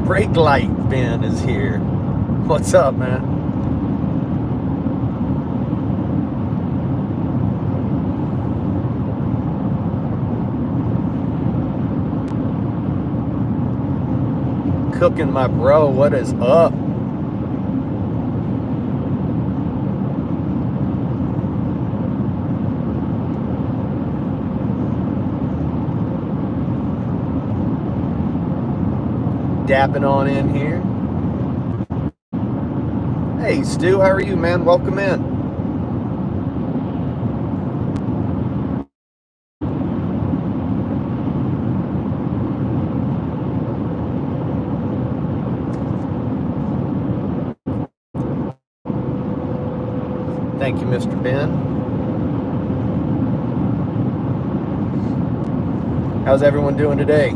Brake light Ben is here. What's up, man? Cooking, my bro. What is up? Dapping on in here. Hey, Stu, how are you, man? Welcome in. Thank you, Mr. Ben. How's everyone doing today?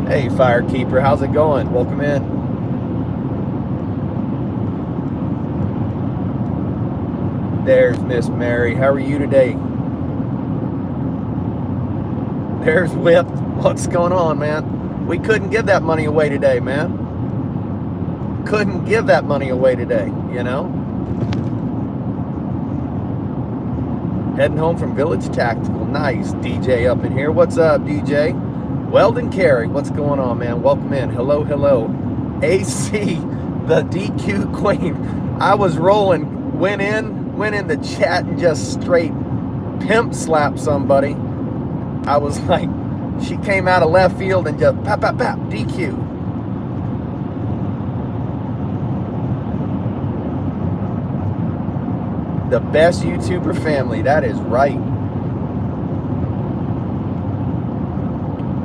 Hey, Firekeeper, how's it going? Welcome in. There's Miss Mary. How are you today? There's Whip. What's going on, man? We couldn't give that money away today, man. Couldn't give that money away today, you know? Heading home from Village Tactical. Nice. DJ up in here. What's up, DJ? Weldon Carey, what's going on, man? Welcome in. Hello, hello. AC, the DQ queen. I was rolling, went in the chat and just straight pimp slapped somebody. I was like, she came out of left field and just pap, pap, pap, DQ. The best YouTuber family, that is right.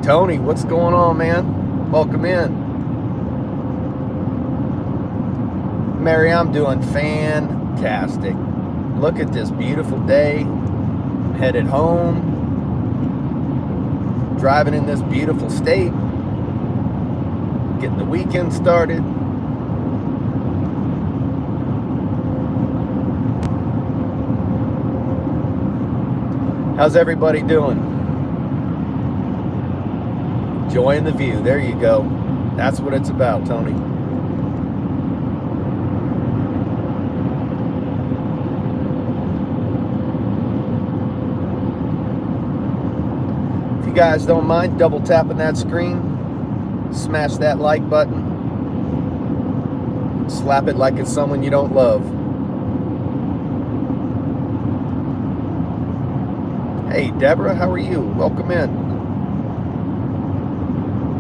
Tony, what's going on, man? Welcome in. Mary, I'm doing fantastic. Look at this beautiful day. Headed home. Driving in this beautiful state. Getting the weekend started. How's everybody doing? Enjoying the view. There you go. That's what it's about, Tony. If you guys don't mind double tapping that screen, smash that like button, slap it like it's someone you don't love. Hey, Deborah, how are you? Welcome in.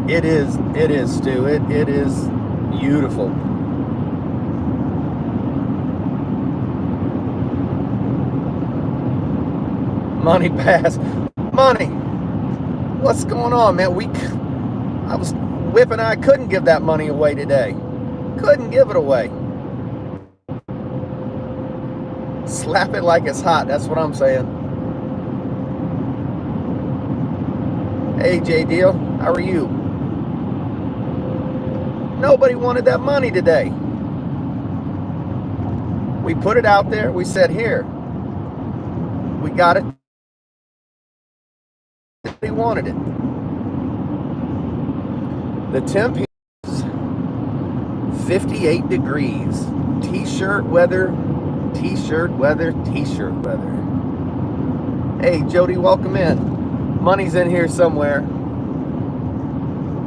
It is, Stu. It is beautiful. Money pass. Money. What's going on, man? I was whipping. I couldn't give that money away today. Couldn't give it away. Slap it like it's hot. That's what I'm saying. Hey, J Deal. How are you? Nobody wanted that money today. We put it out there. We said, here. We got it. They wanted it. The temp is 58 degrees. T-shirt weather, T-shirt weather, T-shirt weather. Hey, Jody, welcome in. Money's in here somewhere.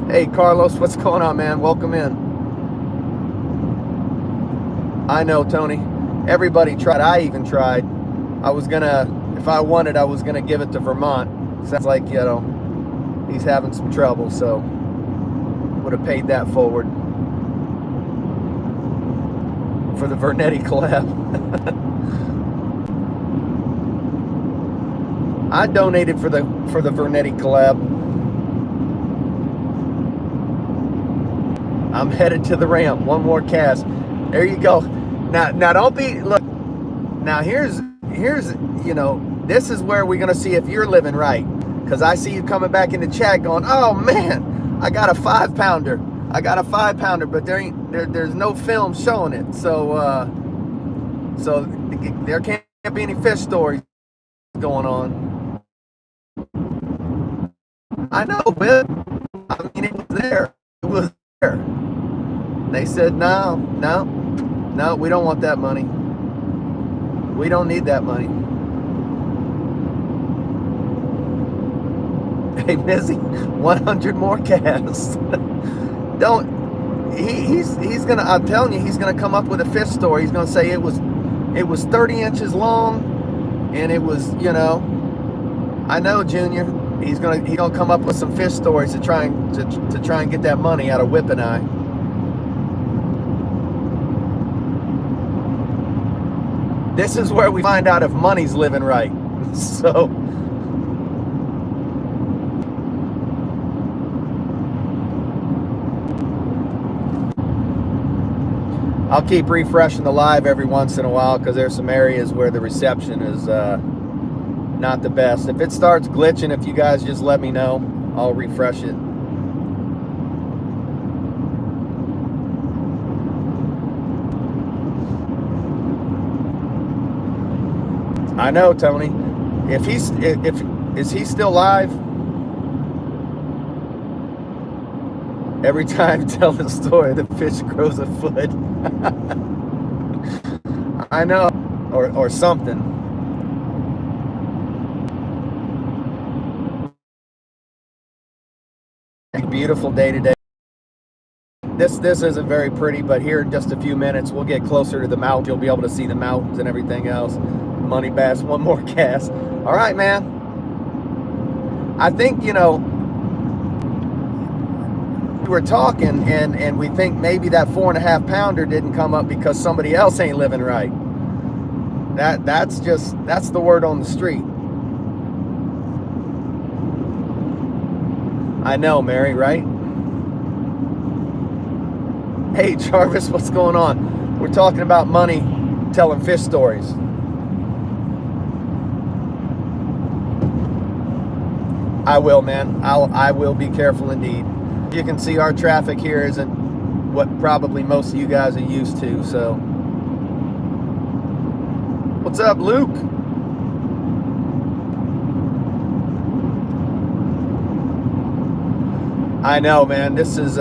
Hey, Carlos, what's going on, man? Welcome in. I know, Tony. Everybody tried. I even tried. I was gonna, if I wanted, I was gonna give it to Vermont. Sounds like, you know, he's having some trouble, so would have paid that forward for the Vernetti collab. I donated for the Vernetti collab. I'm headed to the ramp. One more cast. There you go. Now don't be, look. Now here's you know, this is where we're gonna see if you're living right. Cause I see you coming back in the chat going, oh man, I got a 5-pounder. I got a 5-pounder, but there's no film showing it. So So there can't be any fish stories going on. I know, but I mean, it was there. It was there. They said, no, we don't want that money. We don't need that money. Hey, Mizzy, 100 more casts. Don't. He's gonna. I'm telling you, he's gonna come up with a fish story. He's gonna say it was 30 inches long, and it was, you know. I know, Junior. He's gonna come up with some fish stories to try and get that money out of Whip and I. This is where we find out if money's living right. So. I'll keep refreshing the live every once in a while because there's some areas where the reception is not the best. If it starts glitching, if you guys just let me know, I'll refresh it. I know, Tony. Is he still live? Every time I tell the story, the fish grows a foot. I know, or something. Beautiful day today. This isn't very pretty, but here in just a few minutes, we'll get closer to the mountain. You'll be able to see the mountains and everything else. Money Bass, one more cast. All right, man. I think, you know, we were talking and we think maybe that 4.5 pounder didn't come up because somebody else ain't living right. That's the word on the street. I know, Mary, right? Hey, Jarvis, what's going on? We're talking about money, telling fish stories. I will, man. I will be careful indeed. You can see our traffic here isn't what probably most of you guys are used to, so. What's up, Luke? I know, man. This is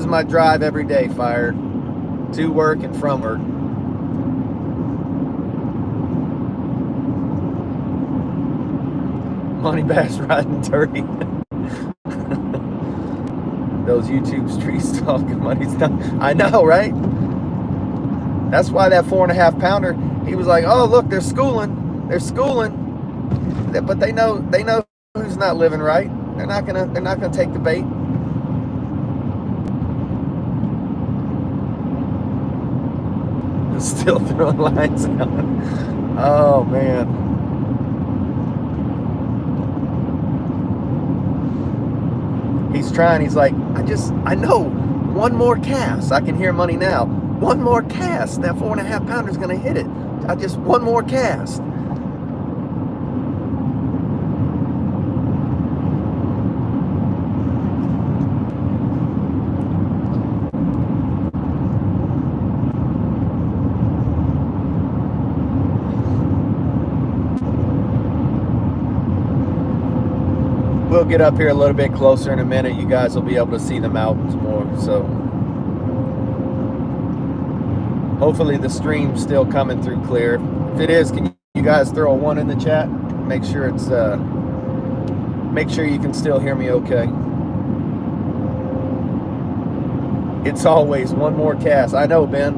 my drive every day, Fire. To work and from work. Money Bass riding dirty. Those YouTube streets talking money's done. I know, right? That's why that 4.5 pounder, he was like, oh, look, they're schooling. But they know who's not living right. They're not gonna take the bait. Still throwing lines out. Oh man. He's trying. He's like, I know. One more cast. I can hear money now. One more cast. That 4.5 pounder's gonna hit it. One more cast. We'll get up here a little bit closer in a minute. You guys will be able to see the mountains more. So hopefully the stream's still coming through clear. If it is, can you guys throw a 1 in the chat? Make sure it's make sure you can still hear me okay. It's always one more cast. I know, Ben.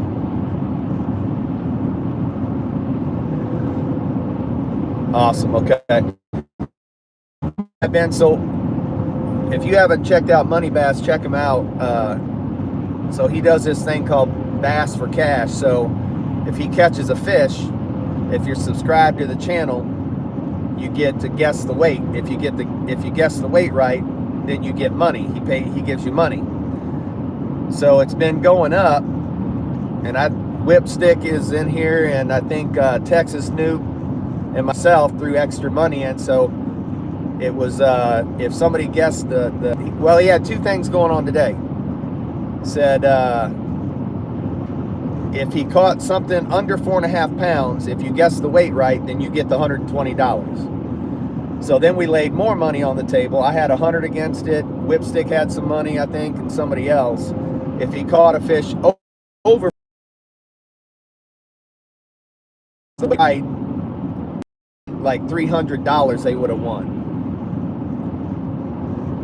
Awesome. Okay. Ben, so if you haven't checked out Money Bass, check him out. So he does this thing called Bass for Cash. So if he catches a fish, if you're subscribed to the channel, you get to guess the weight. If you guess the weight right, then you get money. He gives you money. So it's been going up, and Whipstick is in here, and I think Texas Newt and myself threw extra money in. So it was if somebody guessed well, he had 2 things going on today. Said if he caught something under 4.5 pounds, if you guess the weight right, then you get the $120. So then we laid more money on the table. I had 100 against it. Whipstick had some money, I think, and somebody else. If he caught a fish over like $300, they would have won.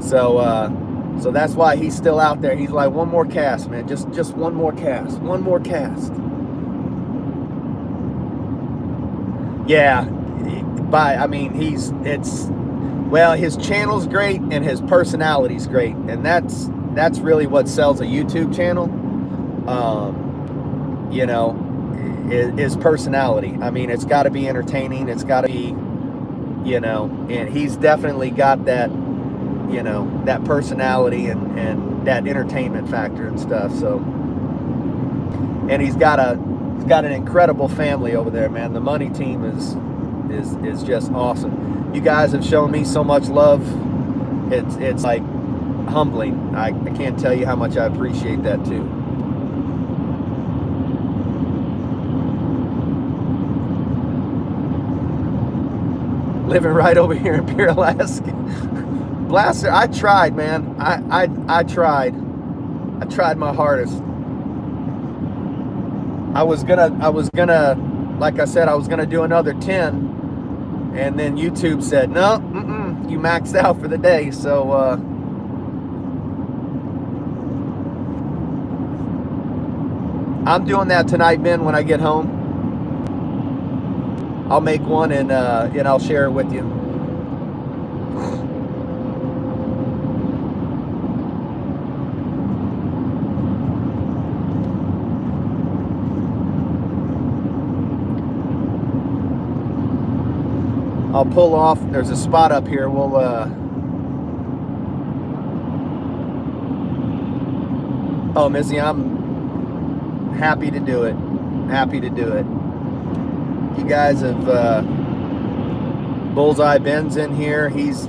So that's why he's still out there. He's like, one more cast, man. Just one more cast. One more cast. Yeah. I mean, his channel's great and his personality's great. And that's really what sells a YouTube channel. You know, is personality. I mean, it's got to be entertaining. It's got to be, you know, and he's definitely got that, you know, that personality and that entertainment factor and stuff. So, and he's got an incredible family over there, man. The money team is just awesome. You guys have shown me so much love. It's like humbling. I can't tell you how much I appreciate that too. Living right over here in Pierre, Alaska. Blaster, I tried, man. I tried. I tried my hardest. I was gonna, like I said, I was gonna do another 10, and then YouTube said, no, you maxed out for the day. So, I'm doing that tonight, Ben, when I get home. I'll make one and I'll share it with you. I'll pull off. There's a spot up here. We'll oh, Missy, I'm happy to do it. Happy to do it. You guys have Bullseye Ben's in here. He's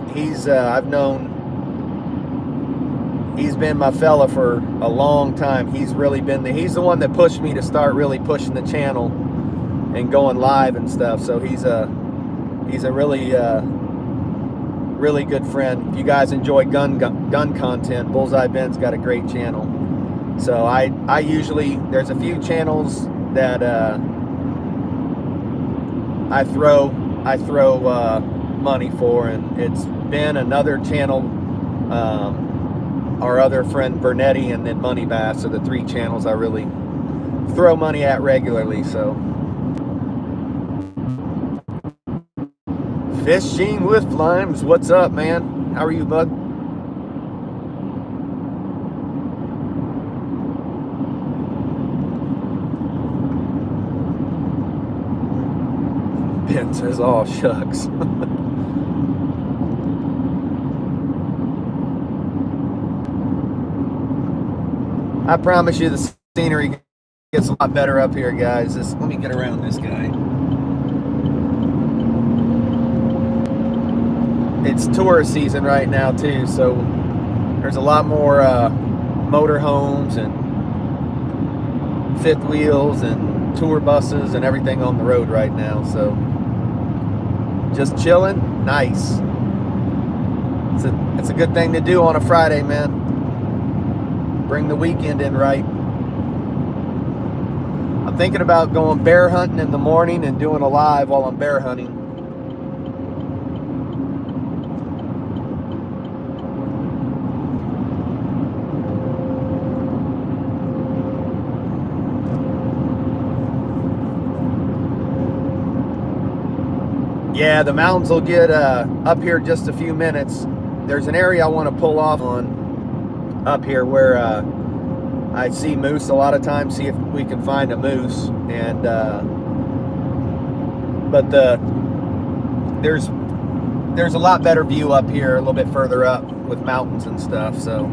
I've known, he's been my fella for a long time. He's really been he's the one that pushed me to start really pushing the channel and going live and stuff. So he's a really really good friend. If you guys enjoy gun content, Bullseye Ben's got a great channel. So I usually, there's a few channels that I throw money for, and it's been another channel, our other friend Bernetti, and then Money Bass are the three channels I really throw money at regularly. So Fishing with Flimes, what's up, man? How are you, bud? Ben says, oh, shucks. I promise you the scenery gets a lot better up here, guys. Let me get around this guy. It's tourist season right now, too, so there's a lot more motor homes and fifth wheels and tour buses and everything on the road right now, so just chilling. Nice. It's a good thing to do on a Friday, man. Bring the weekend in right. I'm thinking about going bear hunting in the morning and doing a live while I'm bear hunting. Yeah, the mountains will get up here in just a few minutes. There's an area I want to pull off on up here where I see moose a lot of times, see if we can find a moose. And but there's a lot better view up here, a little bit further up with mountains and stuff. So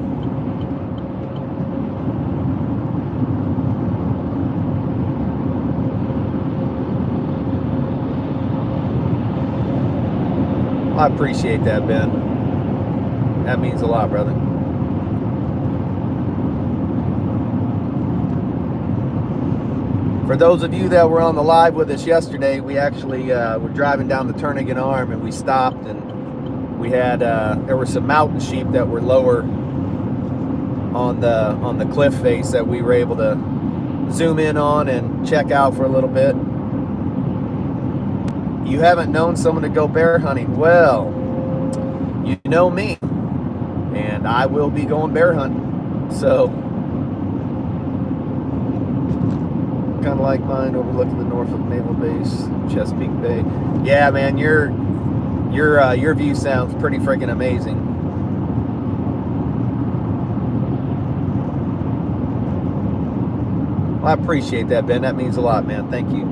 I appreciate that, Ben. That means a lot, brother. For those of you that were on the live with us yesterday, we actually were driving down the Turnagain Arm, and we stopped, and we had there were some mountain sheep that were lower on the cliff face that we were able to zoom in on and check out for a little bit. You haven't known someone to go bear hunting? Well, you know me, and I will be going bear hunting. So kind of like mine, overlooking the Norfolk Naval Base, Chesapeake Bay. Yeah, man, your view sounds pretty freaking amazing. Well, I appreciate that, Ben. That means a lot, man. Thank you.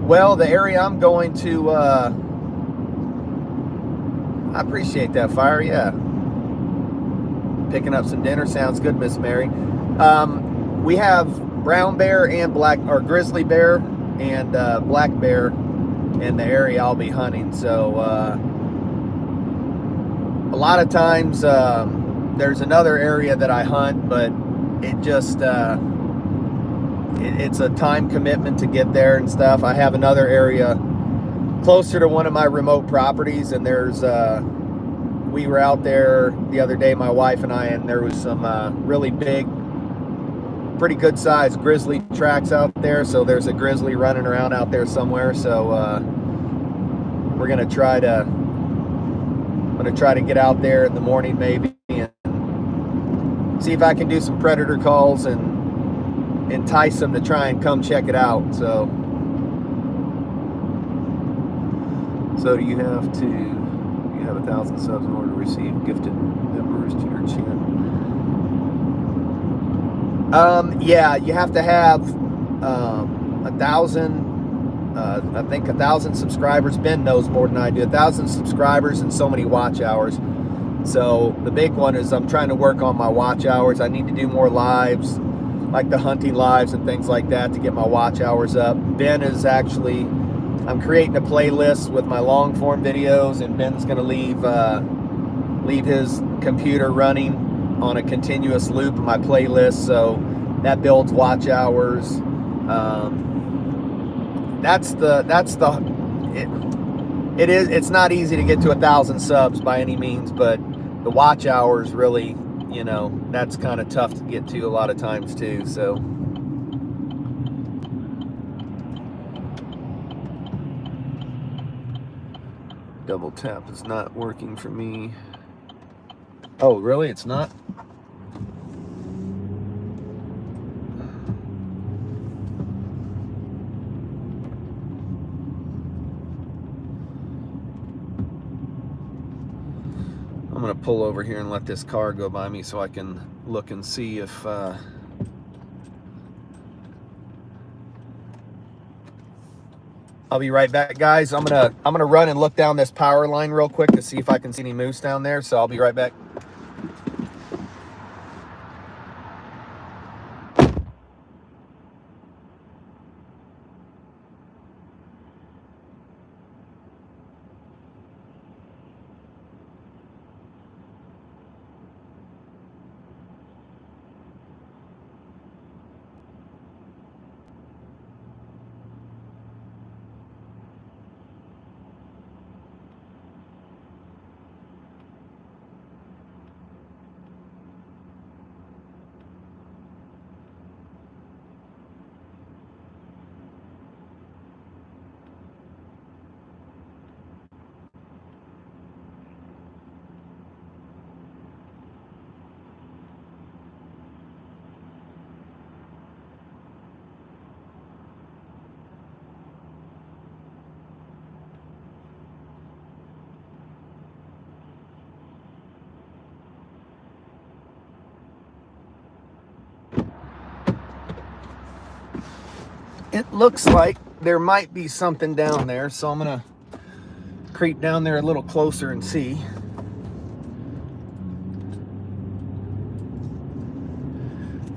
Well, the area I'm going to, I appreciate that, Fire. Yeah. Picking up some dinner sounds good, Miss Mary. We have brown bear and grizzly bear and black bear in the area I'll be hunting. So a lot of times there's another area that I hunt, but it just it's a time commitment to get there and stuff. I have another area closer to one of my remote properties, and there's we were out there the other day, my wife and I, and there was some really big, pretty good sized grizzly tracks out there. So there's a grizzly running around out there somewhere. So we're gonna try to get out there in the morning maybe and see if I can do some predator calls and entice them to try and come check it out. So do you have 1,000 subs in order to receive gifted members to your channel? Yeah, you have to have 1,000. I think 1,000 subscribers. Ben knows more than I do. 1,000 subscribers and so many watch hours. So the big one is I'm trying to work on my watch hours. I need to do more lives, like the hunting lives and things like that, to get my watch hours up. Ben is actually, I'm creating a playlist with my long form videos, and Ben's going to leave his computer running on a continuous loop of my playlist, so that builds watch hours. It's not easy to get to 1,000 subs by any means, but the watch hours really, that's kind of tough to get to a lot of times too. So double tap is not working for me. Oh, really? It's not? I'm going to pull over here and let this car go by me so I can look and see if I'll be right back, guys. I'm gonna run and look down this power line real quick to see if I can see any moose down there. So I'll be right back. It looks like there might be something down there, so I'm gonna creep down there a little closer and see.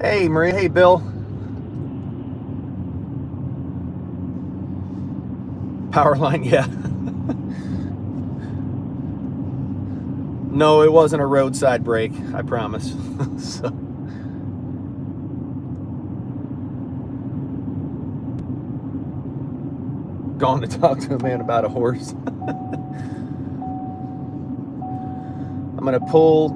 Hey, Maria. Hey, Bill. Power line, yeah. No, it wasn't a roadside break, I promise. So, gone to talk to a man about a horse. I'm going to pull.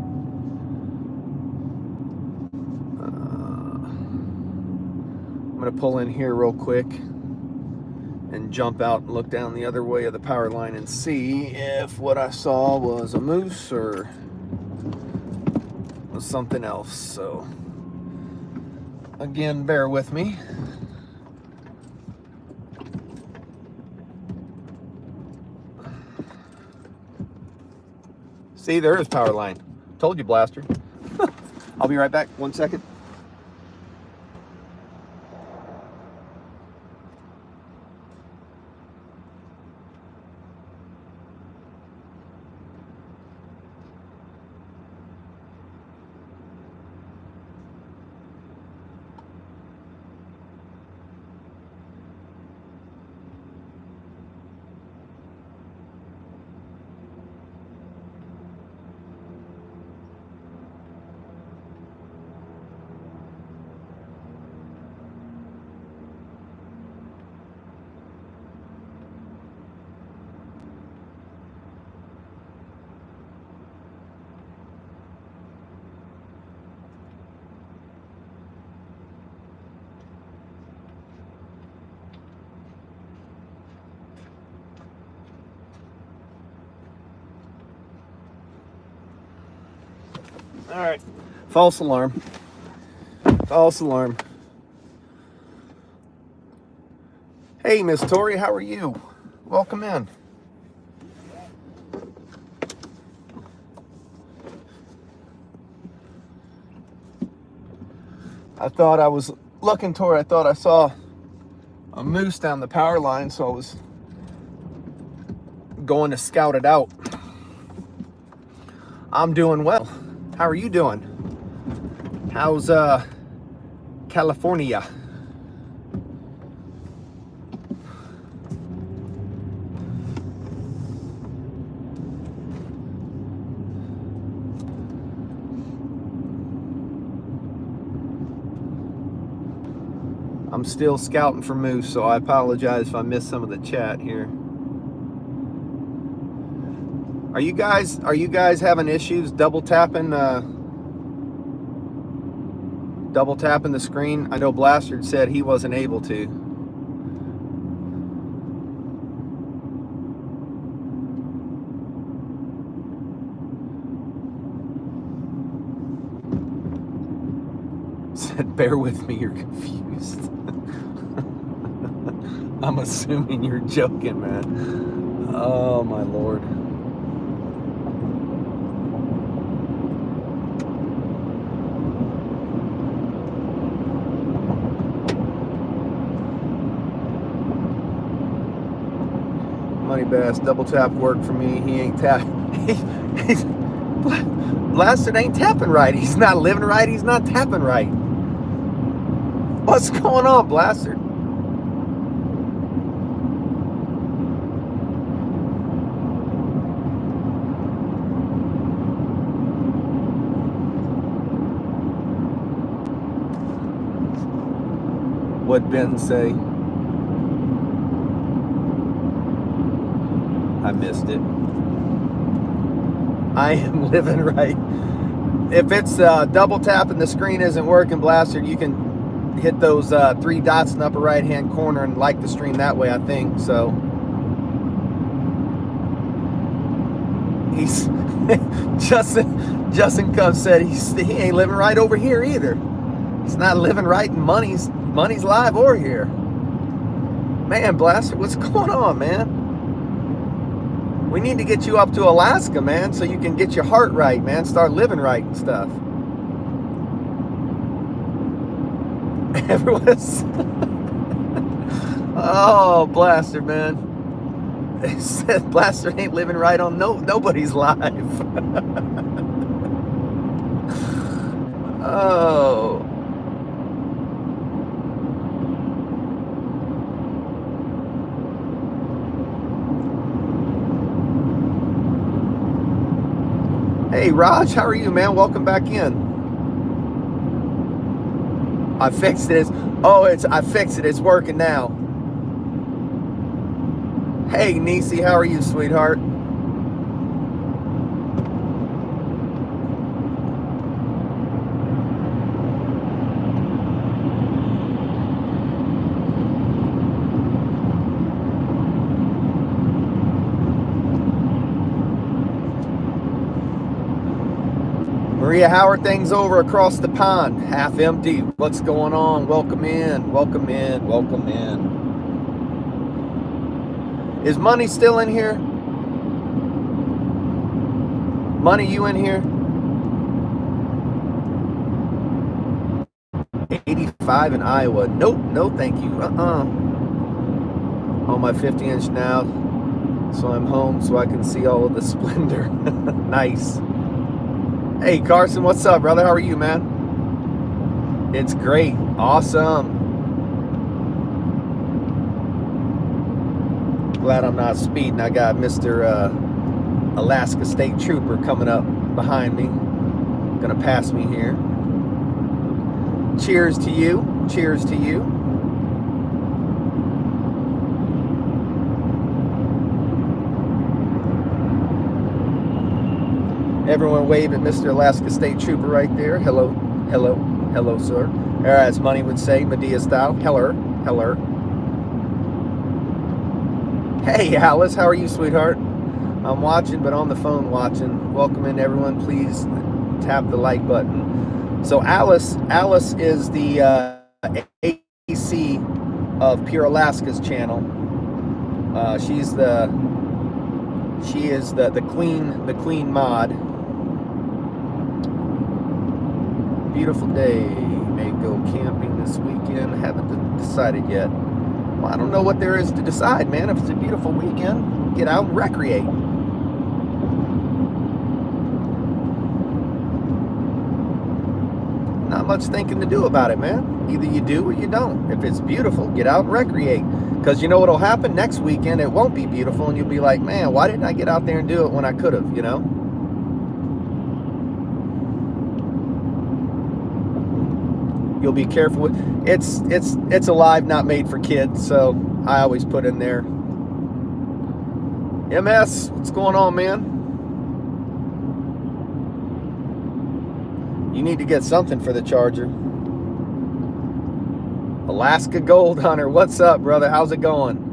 I'm going to pull in here real quick and jump out and look down the other way of the power line and see if what I saw was a moose or was something else. So again, bear with me. See, there is power line. Told you, Blaster. I'll be right back. 1 second. All right, false alarm. False alarm. Hey, Miss Tori, how are you? Welcome in. I thought I was looking, Tori. I thought I saw a moose down the power line, so I was going to scout it out. I'm doing well. How are you doing? How's California? I'm still scouting for moose, so I apologize if I missed some of the chat here. Are you guys having issues double tapping the screen? I know Blastard said he wasn't able to. Said, bear with me, you're confused. I'm assuming you're joking, man. Oh my Lord. Money Bass, double tap work for me. He ain't tap. He's Blasted ain't tapping right. He's not living right. He's not tapping right. What's going on, Blasted? What'd Ben say? I missed it. I am living right. If it's double tap and the screen isn't working, Blaster, you can hit those 3 dots in the upper right hand corner and like the stream that way, I think. So he's Justin Cub said he ain't living right over here either. He's not living right in money's live or here. Man, Blaster, what's going on, man? We need to get you up to Alaska, man, so you can get your heart right, man. Start living right and stuff. Everyone's... Oh, Blaster, man. They said Blaster ain't living right on nobody's live. Oh. Hey, Raj, how are you, man? Welcome back in. I fixed it. I fixed it. It's working now. Hey, Nisi, how are you, sweetheart? Maria, how are things over across the pond? Half empty. What's going on? Welcome in. Welcome in. Welcome in. Is Money still in here? Money, you in here? 85 in Iowa. Nope, no thank you. On my 50-inch now, so I'm home so I can see all of the splendor. Nice. Hey, Carson, what's up, brother? How are you, man? It's great. Awesome. Glad I'm not speeding. I got Mr. Alaska State Trooper coming up behind me. Gonna pass me here. Cheers to you. Cheers to you. Everyone wave at Mr. Alaska State Trooper right there. Hello, hello, hello, sir. Or as Money would say, Medea style. Heller, heller. Hey, Alice, how are you, sweetheart? I'm watching, but on the phone watching. Welcome in, everyone. Please tap the like button. So Alice is the AC of Pure Alaska's channel. She is the queen mod. Beautiful day. May go camping this weekend. Haven't decided yet. Well, I don't know what there is to decide, man. If it's a beautiful weekend, get out and recreate. Not much thinking to do about it, man. Either you do or you don't. If it's beautiful, get out and recreate. Because you know what'll happen next weekend? It won't be beautiful, and you'll be like, man, why didn't I get out there and do it when I could have, you know? You'll be careful with it's alive, not made for kids, so I always put in there. MS, what's going on, man? You need to get something for the charger. Alaska Gold Hunter, what's up, brother? How's it going?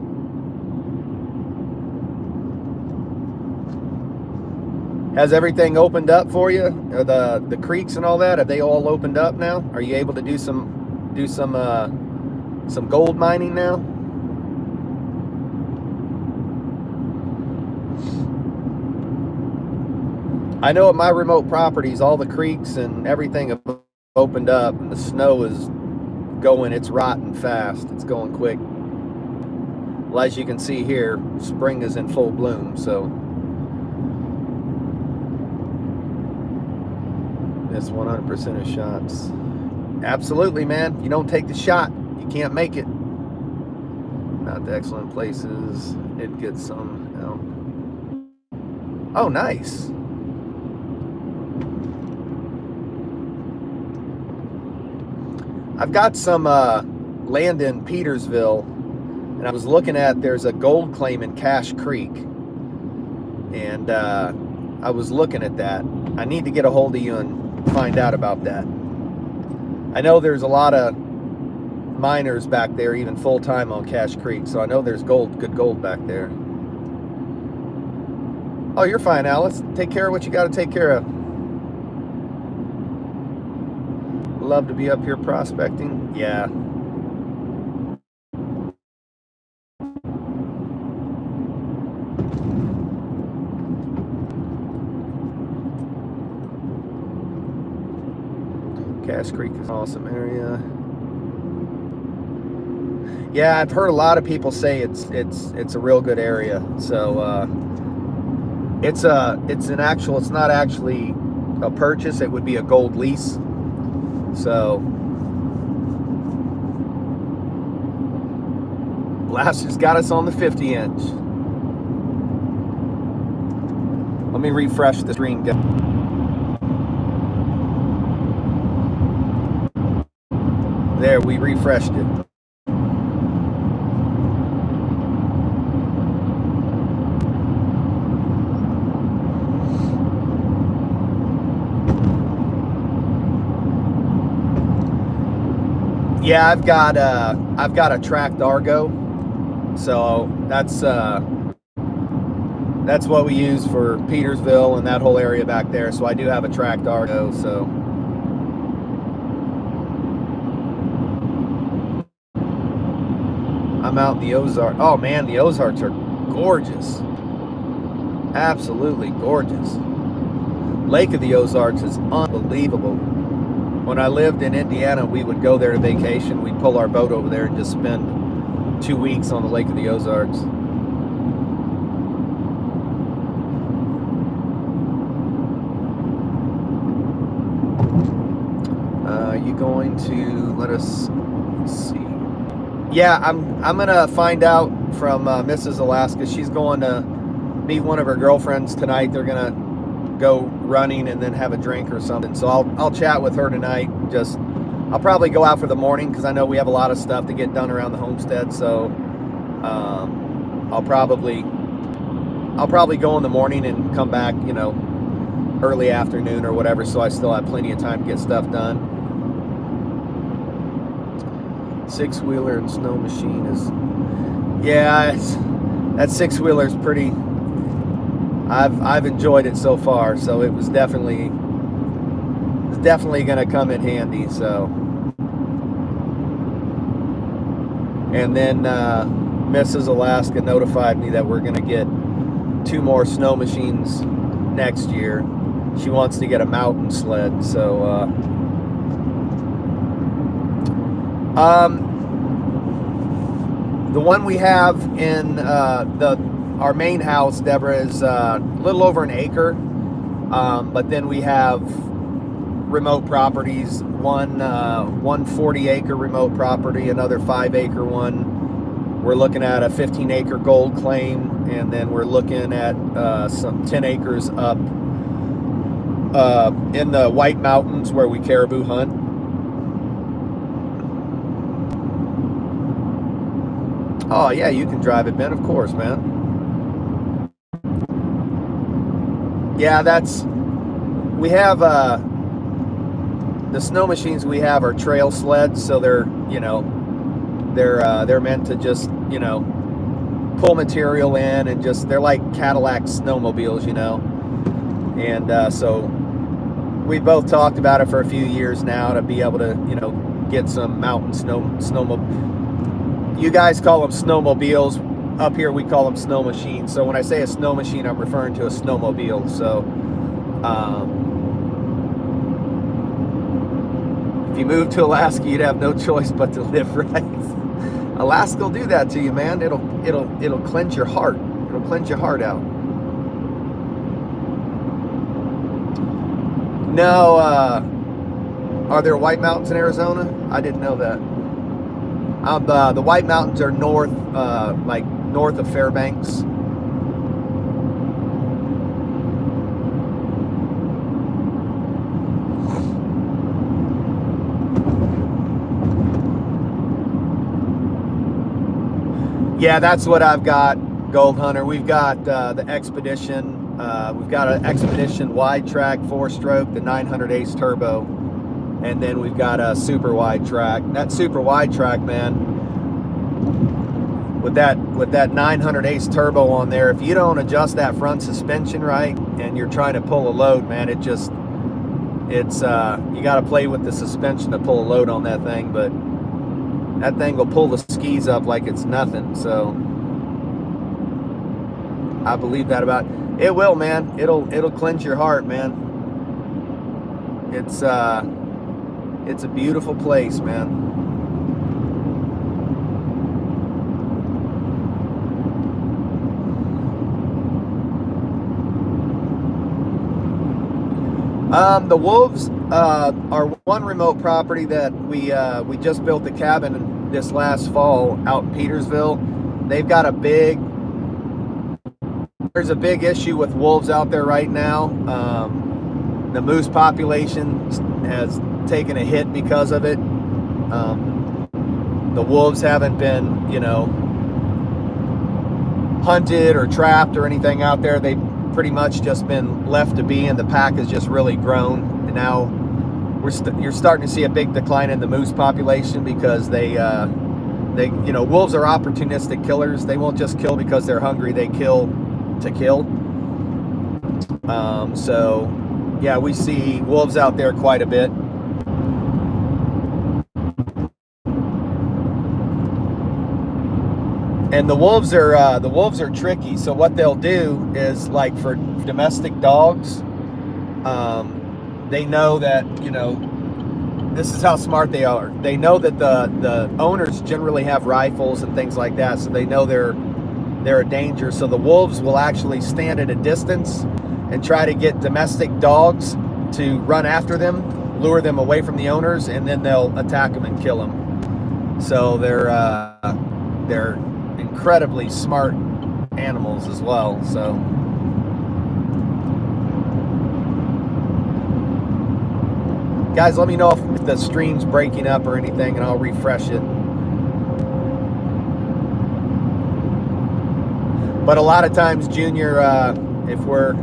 Has everything opened up for you? The creeks and all that, have they all opened up now? Are you able to do some gold mining now? I know at my remote properties, all the creeks and everything have opened up, and the snow is going. It's rotting fast. It's going quick. Well, as you can see here, spring is in full bloom, so it's 100% of shots. Absolutely, man. If you don't take the shot, you can't make it. Not the excellent places. It gets some. Oh, nice. I've got some land in Petersville, and I was looking at, there's a gold claim in Cache Creek, and I was looking at that. I need to get a hold of you and find out about that. I know there's a lot of miners back there, even full-time on Cache Creek, so I know there's good gold back there. Oh, you're fine, Alice. Take care of what you got to take care of. Love to be up here prospecting. Yeah. Cache Creek is an awesome area. Yeah, I've heard a lot of people say it's a real good area. So it's not actually a purchase. It would be a gold lease. So Blaster's got us on the 50-inch. Let me refresh the screen. There, we refreshed it. Yeah, I've got a tracked Argo, so that's what we use for Petersville and that whole area back there. So I do have a tracked Argo. So I'm out in the Ozarks. Oh man, the Ozarks are gorgeous, absolutely gorgeous. Lake of the Ozarks is unbelievable. When I lived in Indiana, we would go there to vacation. We'd pull our boat over there and just spend 2 weeks on the Lake of the Ozarks. You going to let us see? Yeah, I'm gonna find out from Mrs. Alaska. She's going to meet one of her girlfriends tonight. They're gonna go running and then have a drink or something. So I'll chat with her tonight. I'll probably go out for the morning because I know we have a lot of stuff to get done around the homestead. So I'll probably go in the morning and come back, you know, early afternoon or whatever. So I still have plenty of time to get stuff done. Six-wheeler and snow machine is, yeah, that six-wheeler is pretty. I've enjoyed it so far, so it was definitely going to come in handy. So, and then Mrs. Alaska notified me that we're going to get 2 more snow machines next year. She wants to get a mountain sled, so the one we have in our main house, Deborah, is a little over an acre, but then we have remote properties, one 40-acre remote property, another 5-acre one. We're looking at a 15-acre gold claim, and then we're looking at some 10 acres up in the White Mountains where we caribou hunt. Oh yeah, you can drive it, Ben, of course, man. Yeah, we have the snow machines we have are trail sleds, so they're, you know, they're meant to just, you know, pull material in and just, they're like Cadillac snowmobiles, you know. And so we both talked about it for a few years now to be able to, you know, get some mountain snowmobile. You guys call them snowmobiles. Up here we call them snow machines. So when I say a snow machine, I'm referring to a snowmobile. So if you move to Alaska, you'd have no choice but to live right. Alaska will do that to you, man. It'll cleanse your heart. It'll cleanse your heart out. No, are there White Mountains in Arizona? I didn't know that. The White Mountains are north, like north of Fairbanks. Yeah, that's what I've got, Gold Hunter. We've got the Expedition. We've got an Expedition wide track 4-stroke, the 900 Ace Turbo. And then we've got a super wide track. That super wide track, man, with that 900 Ace Turbo on there, if you don't adjust that front suspension right and you're trying to pull a load, man, you got to play with the suspension to pull a load on that thing, but that thing will pull the skis up like it's nothing. So I believe that about it. Will, man. It'll cleanse your heart, man. It's a beautiful place, man. The wolves are one remote property that we just built a cabin this last fall out in Petersville. They've got there's a big issue with wolves out there right now. The moose population has taken a hit because of it. The wolves haven't been, you know, hunted or trapped or anything out there. They've pretty much just been left to be, and the pack has just really grown. And now you're starting to see a big decline in the moose population because they wolves are opportunistic killers. They won't just kill because they're hungry. They kill to kill. So yeah, we see wolves out there quite a bit. And the wolves are tricky. So what they'll do is, like for domestic dogs, they know that, this is how smart they are. They know that the owners generally have rifles and things like that, so they know they're a danger. So the wolves will actually stand at a distance and try to get domestic dogs to run after them, lure them away from the owners, and then they'll attack them and kill them. So they're incredibly smart animals as well. So guys, let me know if the stream's breaking up or anything, and I'll refresh it. But a lot of times, Junior, if we're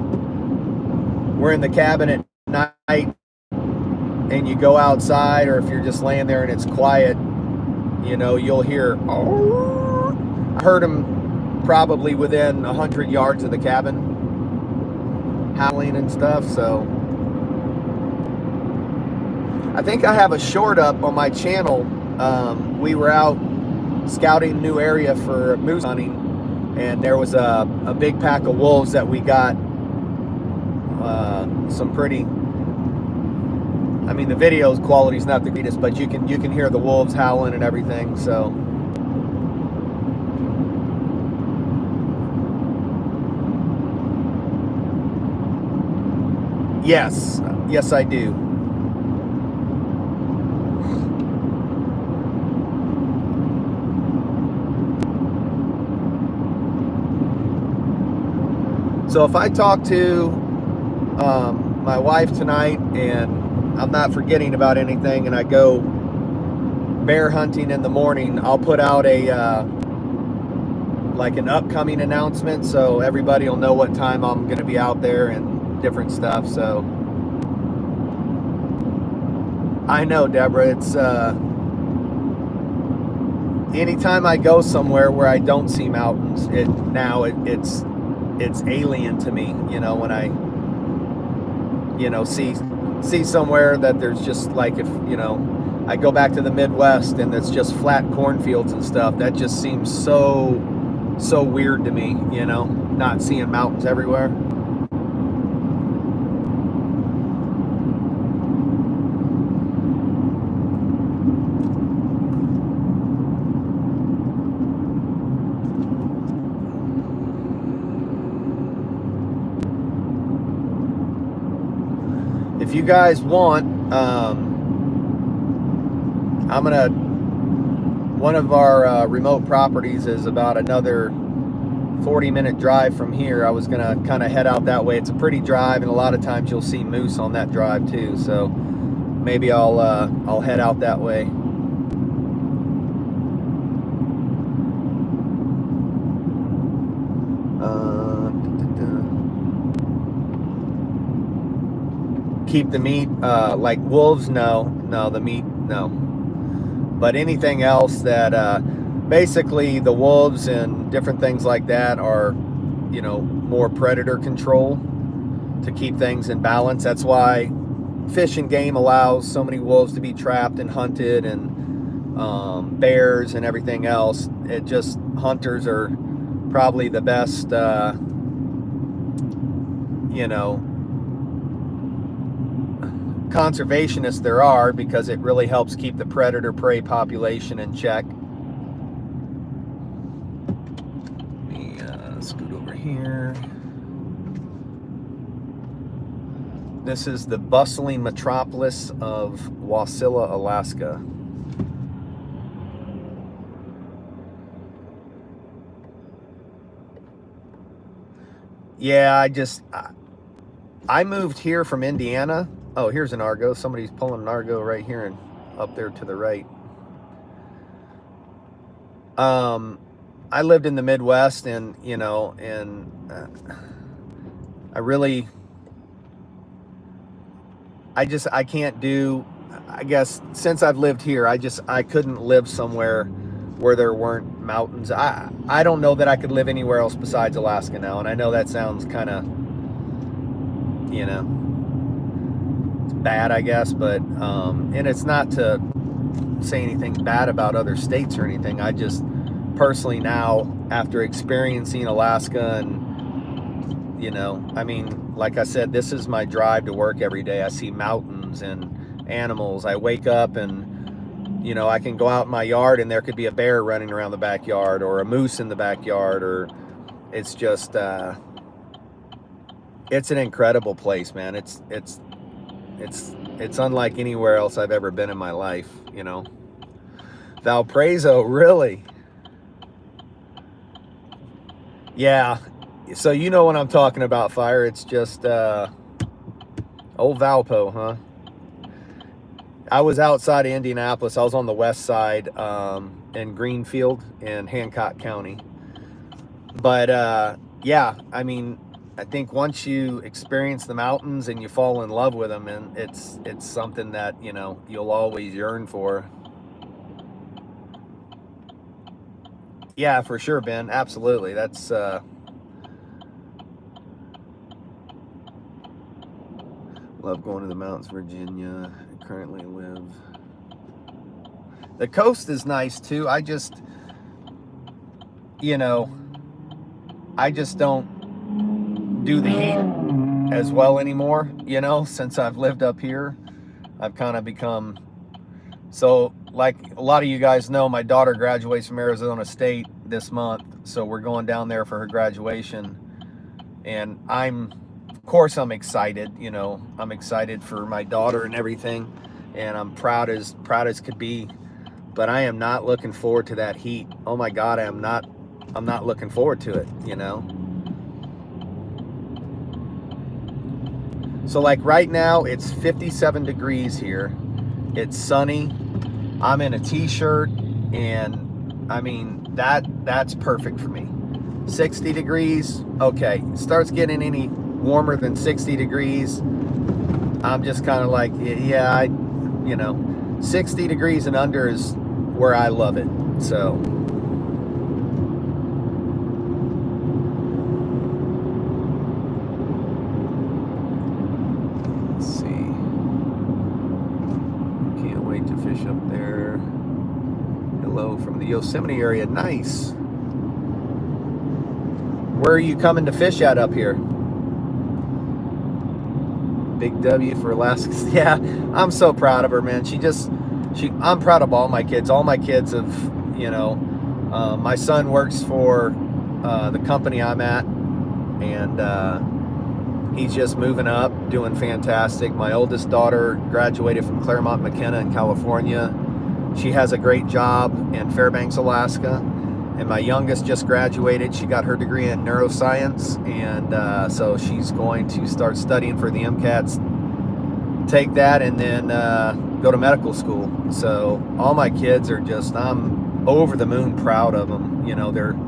in the cabin at night and you go outside, or if you're just laying there and it's quiet, you'll hear, oh. I heard them probably within 100 yards of the cabin, howling and stuff. So I think I have a short up on my channel. We were out scouting a new area for moose hunting, and there was a big pack of wolves that we got. Some pretty, the video quality is not the greatest, but you can hear the wolves howling and everything. So yes, I do. So if I talk to my wife tonight and I'm not forgetting about anything, and I go bear hunting in the morning, I'll put out like an upcoming announcement, so everybody will know what time I'm going to be out there and different stuff. So I know, Deborah, it's anytime I go somewhere where I don't see mountains, it's alien to me, when I see somewhere that there's just, like, if I go back to the Midwest and it's just flat cornfields and stuff, that just seems so weird to me, not seeing mountains everywhere. If you guys want, one of our remote properties is about another 40-minute drive from here. I was gonna kind of head out that way. It's a pretty drive, and a lot of times you'll see moose on that drive too. So maybe I'll head out that way. Keep the meat, like wolves, no, the meat, no. But anything else that, basically the wolves and different things like that are, more predator control to keep things in balance. That's why Fish and Game allows so many wolves to be trapped and hunted, and bears and everything else. Hunters are probably the best, conservationists there are, because it really helps keep the predator prey population in check. Let me scoot over here. This is the bustling metropolis of Wasilla, Alaska. Yeah, I moved here from Indiana. Oh, here's an Argo. Somebody's pulling an Argo right here and up there to the right. I lived in the Midwest, and I can't do I guess since I've lived here, I couldn't live somewhere where there weren't mountains. I don't know that I could live anywhere else besides Alaska now, and I know that sounds kind of, you know, bad, I guess, but and it's not to say anything bad about other states or anything. I just personally now, after experiencing Alaska, and I mean, like I said, this is my drive to work every day. I see mountains and animals. I wake up and I can go out in my yard and there could be a bear running around the backyard or a moose in the backyard, or it's just it's an incredible place, man. It's unlike anywhere else I've ever been in my life, Valparaiso, really? Yeah. So you know what I'm talking about, Fire. It's just old Valpo, huh? I was outside of Indianapolis. I was on the west side in Greenfield in Hancock County. But yeah, I mean, I think once you experience the mountains and you fall in love with them, and it's something that you'll always yearn for. Yeah, for sure, Ben. Absolutely. That's love going to the mountains, Virginia. I currently live. The coast is nice too. I just don't do the heat as well anymore, since I've lived up here. I've kind of become, so like a lot of you guys know, my daughter graduates from Arizona State this month, so we're going down there for her graduation, and of course I'm excited. I'm excited for my daughter and everything, and I'm proud as could be, but I am not looking forward to that heat. Oh my God, I'm not looking forward to it, So like right now it's 57 degrees here. It's sunny. I'm in a t-shirt, and I mean that's perfect for me. 60 degrees, okay. Starts getting any warmer than 60 degrees, I'm just kind of like, yeah, 60 degrees and under is where I love it. So let's see. Can't wait to fish up there. Hello from the Yosemite area. Nice. Where are you coming to fish at up here? Big W for Alaska. Yeah, I'm so proud of her, man. I'm proud of all my kids. All my kids have, my son works for the company I'm at, and he's just moving up, doing fantastic. My oldest daughter graduated from Claremont McKenna in California. She has a great job in Fairbanks, Alaska. And my youngest just graduated. She got her degree in neuroscience, and so she's going to start studying for the MCATs, take that, and then go to medical school. So all my kids are I'm over the moon proud of them. They're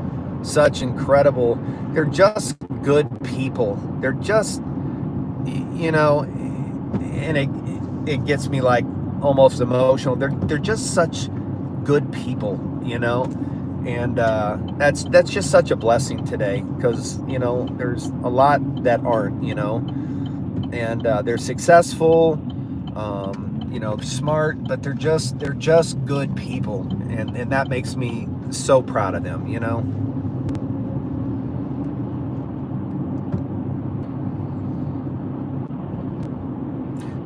such incredible, they're just good people. They're just, and it gets me like almost emotional. They're just such good people, and that's just such a blessing today, because there's a lot that aren't, and they're successful, smart, but they're just good people, and that makes me so proud of them.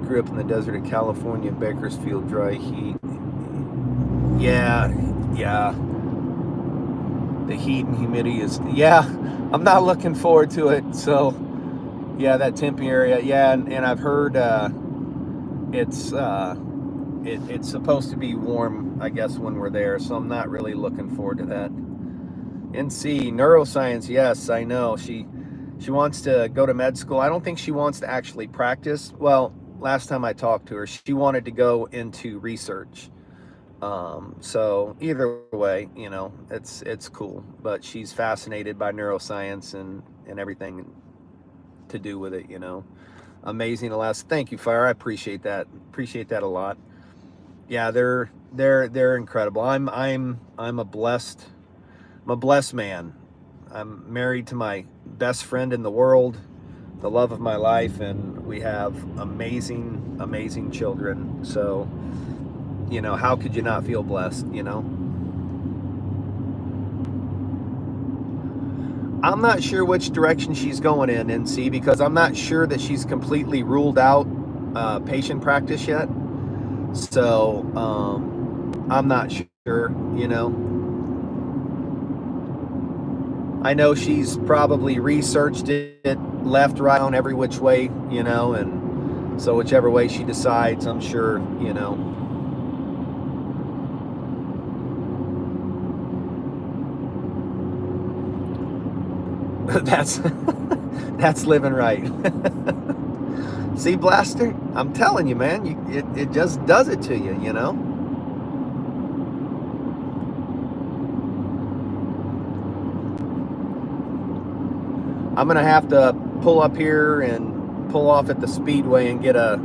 Grew up in the desert of California, Bakersfield, dry heat. Yeah. The heat and humidity is, I'm not looking forward to it. So yeah, that Tempe area, and I've heard it's supposed to be warm, I guess, when we're there, so I'm not really looking forward to that. NC neuroscience, yes, I know. She wants to go to med school. I don't think she wants to actually practice. Well, last time I talked to her, she wanted to go into research. So either way, it's cool, but she's fascinated by neuroscience and everything to do with it, Amazing, Alaska. Thank you, Fire. I appreciate that a lot. yeah, they're incredible. I'm a blessed man. I'm married to my best friend in the world, the love of my life, and we have amazing children. So, how could you not feel blessed, I'm not sure which direction she's going in, NC, because I'm not sure that she's completely ruled out patient practice yet. So, I'm not sure, I know she's probably researched it left, right, on every which way, and so whichever way she decides, I'm sure, that's that's living right. See, Blaster, I'm telling you, man, it just does it to you, I'm gonna have to pull up here and pull off at the speedway and get a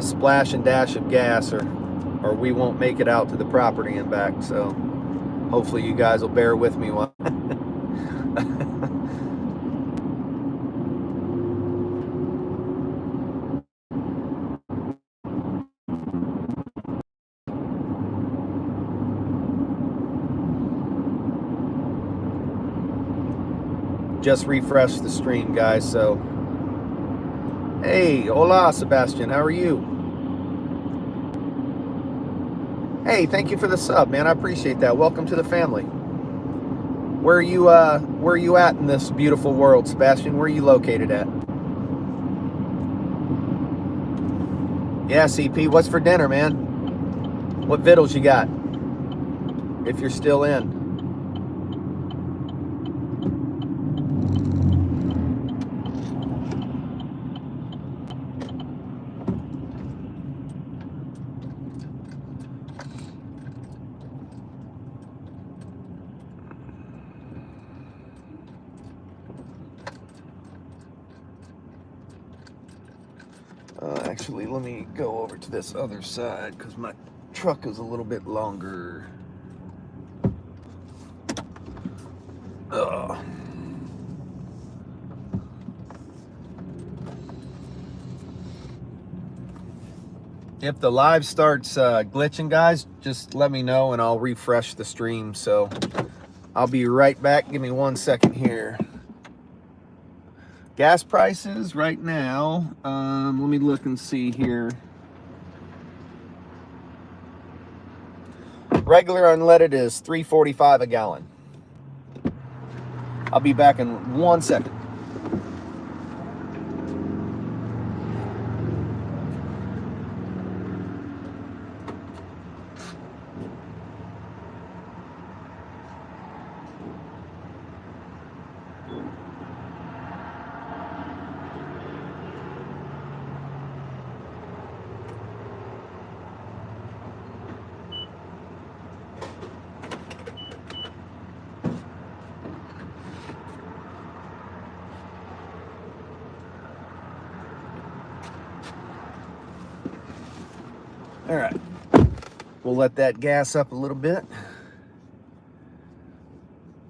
splash and dash of gas, or we won't make it out to the property and back. So hopefully you guys will bear with me while just refresh the stream, guys. So hey, hola, Sebastian, how are you? Hey, thank you for the sub, man. I appreciate that. Welcome to the family. Where are you at in this beautiful world, Sebastian? Where are you located at? Yeah, CP, what's for dinner, man? What vittles you got? If you're still in. Actually, let me go over to this other side because my truck is a little bit longer. Ugh. If the live starts glitching, guys, just let me know and I'll refresh the stream. So I'll be right back. Give me 1 second here. Gas prices right now, let me look and see here. Regular unleaded is $3.45 a gallon. I'll be back in 1 second. All right, we'll let that gas up a little bit.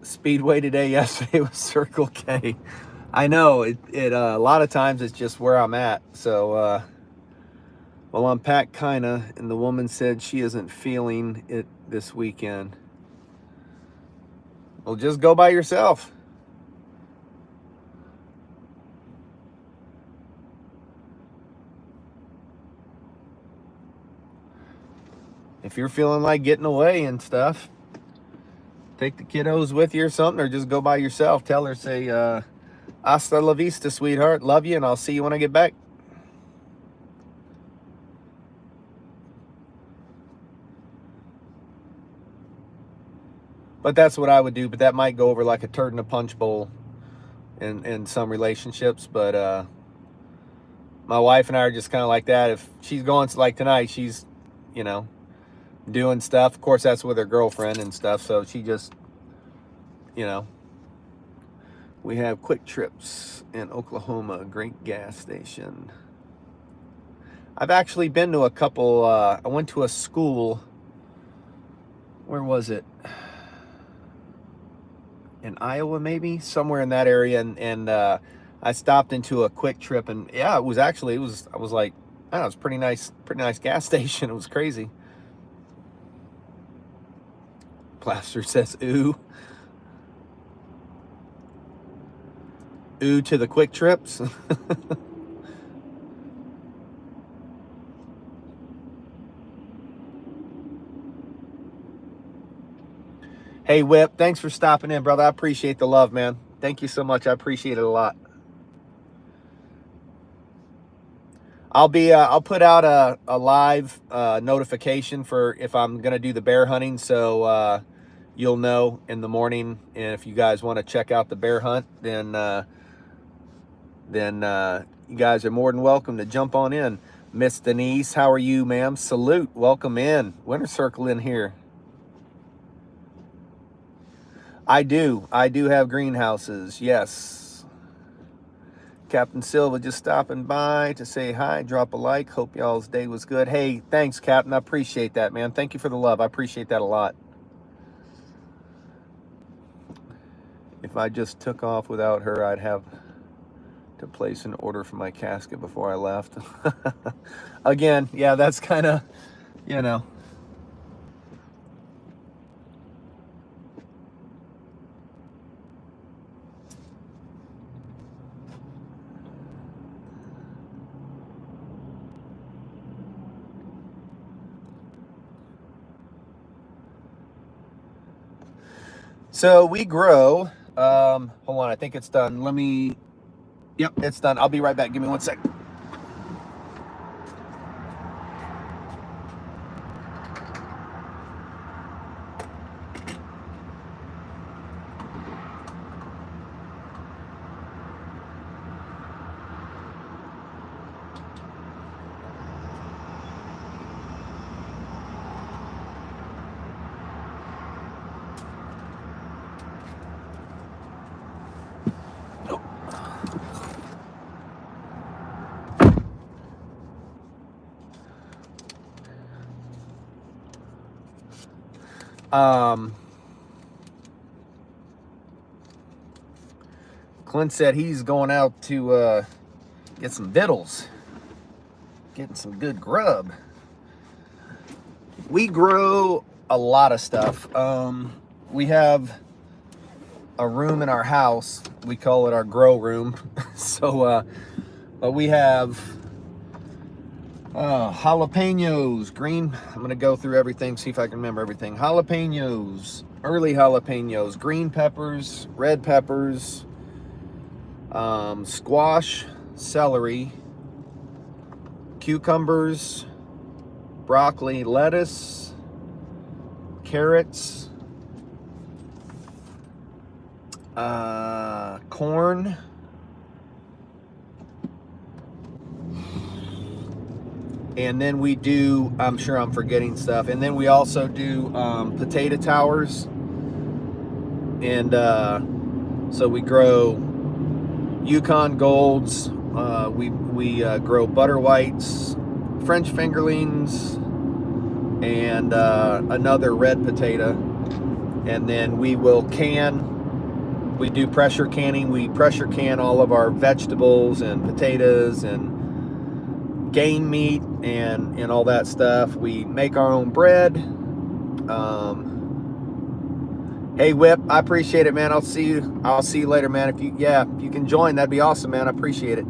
Speedway today, yesterday was Circle K. I know it a lot of times it's just where I'm at. So well, I'm packed kinda, and the woman said she isn't feeling it this weekend. Well, just go by yourself. If you're feeling like getting away and stuff, take the kiddos with you or something, or just go by yourself. Tell her, say, hasta la vista, sweetheart. Love you, and I'll see you when I get back. But that's what I would do. But that might go over like a turd in a punch bowl in some relationships. But my wife and I are just kind of like that. If she's going to, like tonight, she's, doing stuff. Of course, that's with her girlfriend and stuff. So she just, we have Quick Trips in Oklahoma, a great gas station. I've actually been to a couple. I went to a school. Where was it? In Iowa, maybe somewhere in that area, and I stopped into a Quick Trip, and yeah, it was I was like, I don't know, it was pretty nice gas station. It was crazy. Plaster says ooh to the Quick Trips. Hey, Whip, thanks for stopping in, brother. I appreciate the love, man. Thank you so much. I appreciate it a lot. I'll put out a live notification for if I'm gonna do the bear hunting, so you'll know in the morning. And if you guys want to check out the bear hunt, then you guys are more than welcome to jump on in. Miss Denise, how are you, ma'am? Salute, welcome in. Winter Circle in here. I do have greenhouses, yes. Captain Silva just stopping by to say hi, drop a like. Hope y'all's day was good. Hey, thanks, Captain. I appreciate that, man. Thank you for the love. I appreciate that a lot. If I just took off without her, I'd have to place an order for my casket before I left. Again, yeah, that's kind of, you know. So we grow, hold on, I think it's done. Yep, it's done. I'll be right back. Give me 1 sec. Clint said he's going out to get some victuals, getting some good grub. We grow a lot of stuff. We have a room in our house. We call it our grow room. So we have jalapenos, green. I'm gonna go through everything, see if I can remember everything. Jalapenos, early jalapenos, green peppers, red peppers, squash, celery, cucumbers, broccoli, lettuce, carrots, corn, and then we do, I'm sure I'm forgetting stuff, and then we also do potato towers, and so we grow Yukon Golds, we grow butter whites, French fingerlings, and another red potato, and then we will we do pressure canning. We pressure can all of our vegetables and potatoes and game meat and all that stuff. We make our own bread. Hey, Whip, I appreciate it, man. I'll see you later, man. If you can join, that'd be awesome, man. I appreciate it.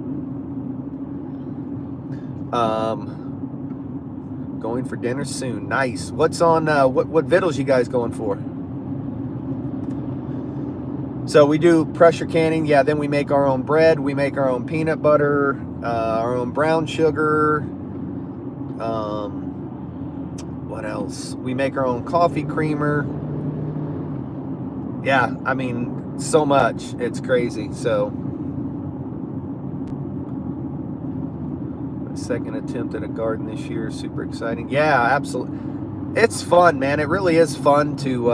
Going for dinner soon. Nice. What's on? What victuals you guys going for? So we do pressure canning. Yeah. Then we make our own bread. We make our own peanut butter. Our own brown sugar. What else? We make our own coffee creamer. Yeah, I mean, so much. It's crazy. So, second attempt at a garden this year. Super exciting. Yeah, absolutely. It's fun, man. It really is fun to,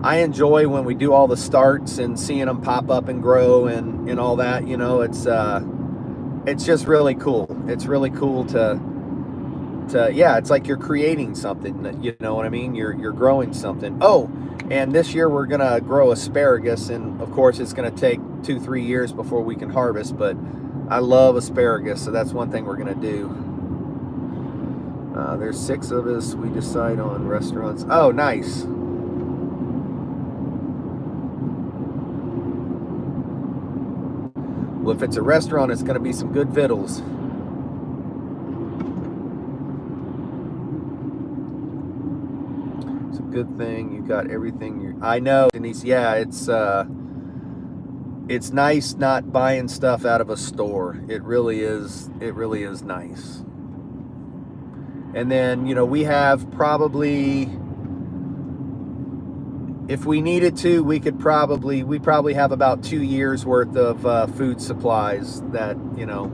I enjoy when we do all the starts and seeing them pop up and grow and all that. You know, it's, it's just really cool. It's really cool to yeah, it's like you're creating something, you know what I mean? You're growing something. Oh, and this year we're gonna grow asparagus, and of course it's gonna take 2-3 years before we can harvest, but I love asparagus, so that's one thing we're gonna do. There's 6 of us. We decide on restaurants. Oh, nice. Well, if it's a restaurant, it's gonna be some good victuals. Good thing you got everything I know, Denise. Yeah, it's nice not buying stuff out of a store. It really is nice. And then, you know, we have probably, if we needed to, we probably have about 2 years worth of food supplies that, you know,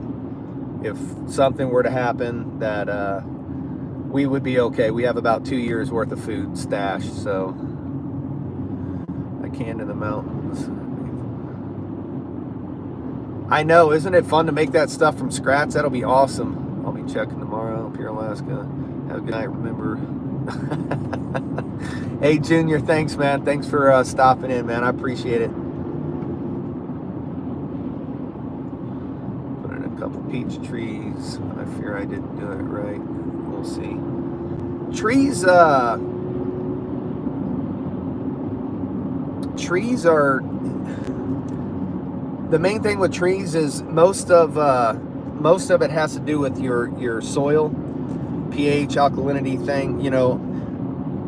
if something were to happen, that we would be okay. We have about 2 years worth of food stashed, so I canned in the mountains. I know, isn't it fun to make that stuff from scratch? That'll be awesome. I'll be checking tomorrow up here, Alaska. Have a good night, remember. Hey, Junior, thanks, man. Thanks for stopping in, man. I appreciate it. Put in a couple peach trees. I fear I didn't do it right. We'll see. Trees are, the main thing with trees is most of it has to do with your soil, pH, alkalinity thing. You know,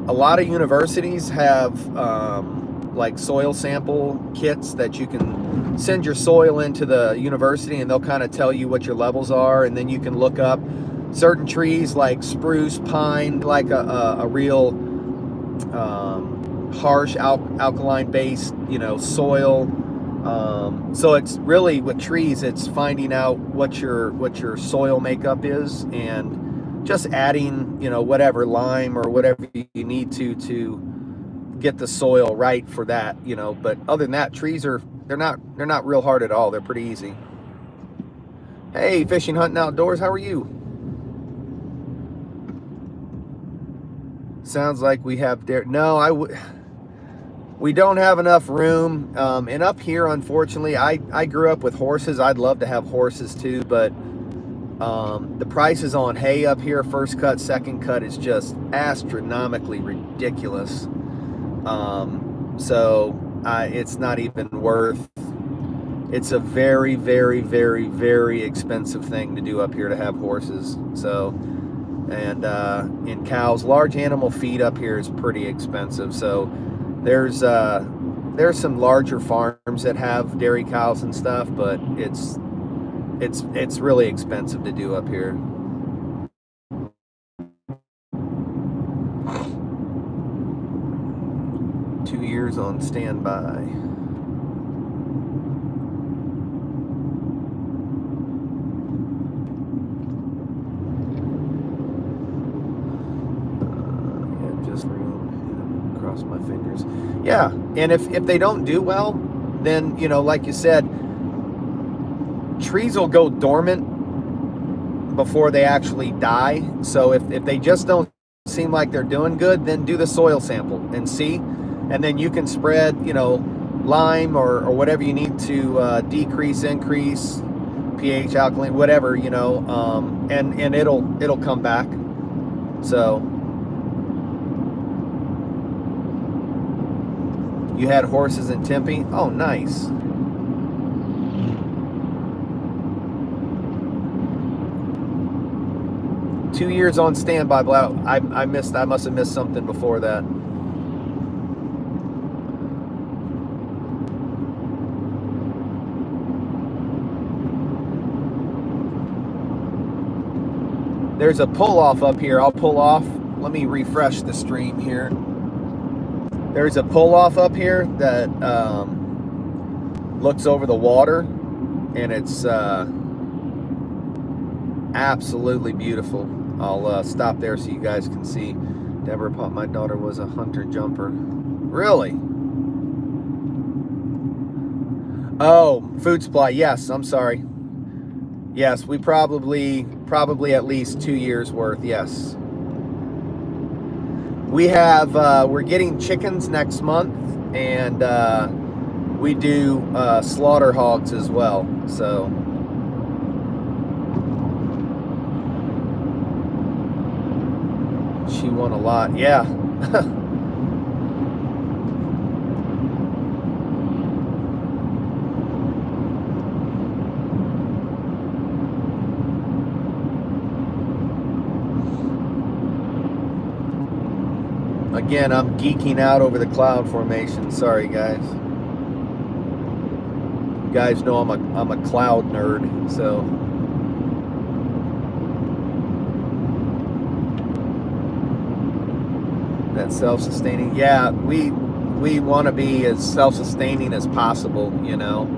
a lot of universities have like soil sample kits that you can send your soil into the university, and they'll kind of tell you what your levels are, and then you can look up certain trees like spruce, pine, like a real harsh alkaline based, you know, soil. So it's really, with trees, it's finding out what your soil makeup is, and just adding, you know, whatever lime or whatever you need to get the soil right for that, you know. But other than that, trees they're not real hard at all. They're pretty easy. Hey, Fishing Hunting Outdoors, how are you? Sounds like we have no, we don't have enough room, and up here, unfortunately, I grew up with horses. I'd love to have horses too, but the prices on hay up here, first cut, second cut, is just astronomically ridiculous. So it's not even worth. It's a very, very, very, very expensive thing to do up here to have horses. So, and in cows, large animal feed up here is pretty expensive. So there's some larger farms that have dairy cows and stuff, but it's really expensive to do up here. Two years on standby. My fingers. Yeah, and if they don't do well, then, you know, like you said, trees will go dormant before they actually die. So if they just don't seem like they're doing good, then do the soil sample and see, and then you can spread, you know, lime or whatever you need to decrease, increase pH, alkaline, whatever, you know, and it'll come back. So you had horses in Tempe? Oh, nice. Two years on standby. I must have missed something before that. There's a pull-off up here. I'll pull off. Let me refresh the stream here. There's a pull-off up here that looks over the water, and it's absolutely beautiful. I'll stop there so you guys can see. Deborah Pop, my daughter was a hunter jumper. Really? Oh, food supply. Yes, I'm sorry. Yes, we probably at least 2 years worth. Yes, we have. We're getting chickens next month, and we do slaughter hogs as well. So she won a lot. Yeah. Again, I'm geeking out over the cloud formation. Sorry, guys. You guys know I'm a cloud nerd, so. That self-sustaining. Yeah, we want to be as self-sustaining as possible, you know.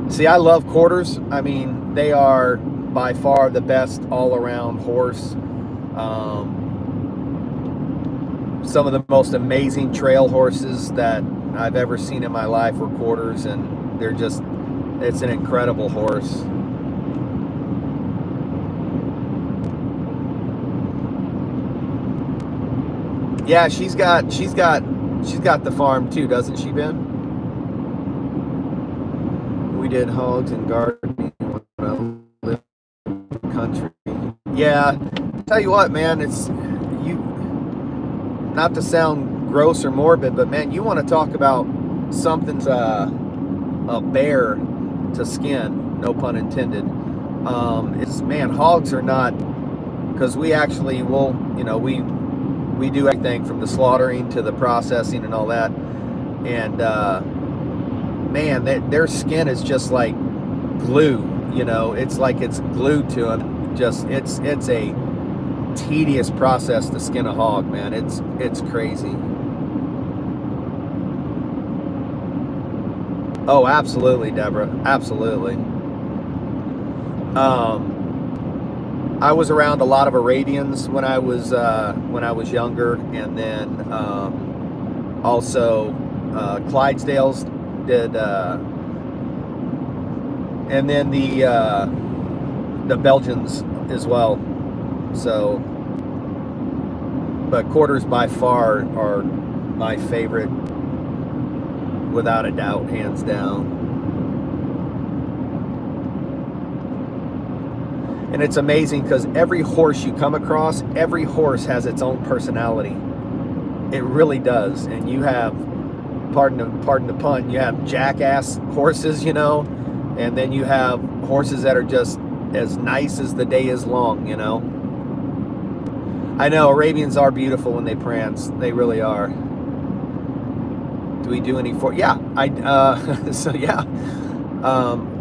See, I love quarters. I mean, they are by far the best all-around horse. Some of the most amazing trail horses that I've ever seen in my life were quarters, and they're just, it's an incredible horse. Yeah, she's got the farm too, doesn't she, Ben? We did hogs and gardening when I lived in the country. Yeah, tell you what, man, it's you. Not to sound gross or morbid, but man, you want to talk about something's a bear to skin, no pun intended. It's, man, hogs are not, because we actually will, you know, we do everything from the slaughtering to the processing and all that, and man, their skin is just like glue, you know. It's like it's glued to them. Just it's a tedious process to skin a hog, man. It's crazy. Oh, absolutely, Deborah, absolutely. I was around a lot of Arabians when I was younger, and then also Clydesdales did, and then the Belgians as well. So, but quarters by far are my favorite, without a doubt, hands down. And it's amazing because every horse you come across, every horse has its own personality. It really does. And you have, pardon the pun, you have jackass horses, you know, and then you have horses that are just as nice as the day is long, you know. I know Arabians are beautiful when they prance. They really are. Do we do any yeah, so yeah.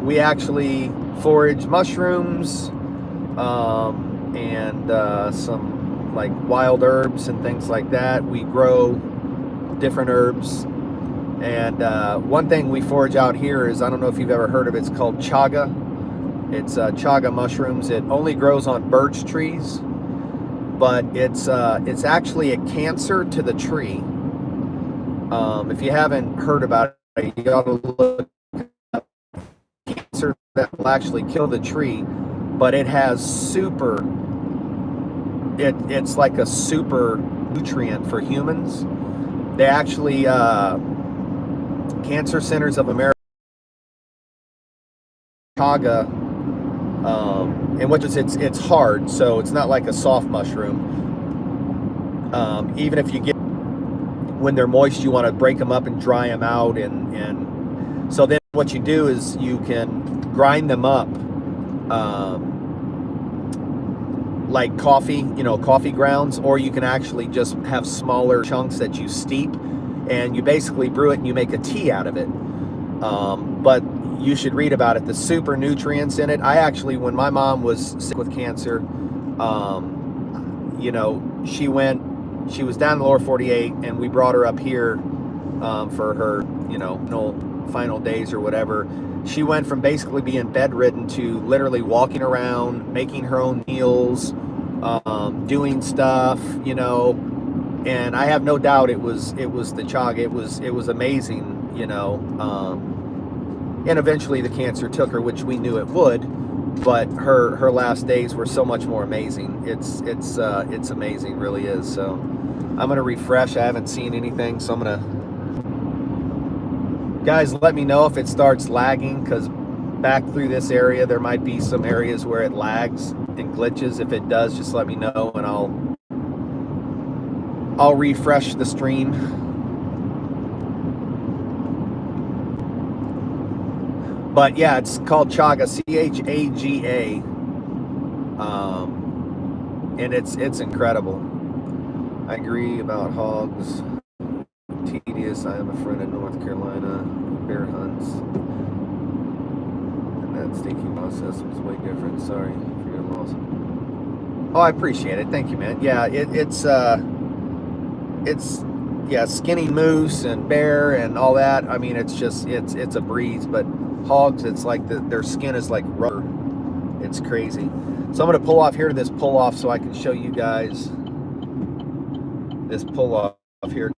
We actually forage mushrooms, and some like wild herbs and things like that. We grow different herbs, and one thing we forage out here is, I don't know if you've ever heard of it, it's called chaga. It's chaga mushrooms. It only grows on birch trees, but it's actually a cancer to the tree. If you haven't heard about it, you got to look up cancer that will actually kill the tree. But it has it's like a super nutrient for humans. They actually, Cancer Centers of America, chaga, and what is it's hard, so it's not like a soft mushroom. Even if you get, when they're moist, you want to break them up and dry them out, and so then what you do is you can grind them up, like coffee, you know, coffee grounds, or you can actually just have smaller chunks that you steep, and you basically brew it and you make a tea out of it. But you should read about it, the super nutrients in it. I actually, when my mom was sick with cancer, you know, she was down in the lower 48, and we brought her up here for her, you know, final days or whatever. She went from basically being bedridden to literally walking around, making her own meals, doing stuff, you know. And I have no doubt it was the chaga. It was amazing, you know. and eventually the cancer took her, which we knew it would. But her last days were so much more amazing. It's amazing, really is. So I'm gonna refresh. I haven't seen anything, so I'm gonna. Guys, let me know if it starts lagging, because back through this area there might be some areas where it lags and glitches. If it does, just let me know and I'll refresh the stream. But yeah, it's called Chaga, C-H-A-G-A, and it's incredible. I agree about hogs. Tedious. I have a friend in North Carolina, bear hunts, and that stinking process was way different. Sorry for your loss. Oh, I appreciate it. Thank you, man. Yeah, it's skinning moose and bear and all that. I mean, it's just it's a breeze. But hogs, it's like their skin is like rubber. It's crazy. So I'm gonna pull off here to this pull off so I can show you guys this pull off here,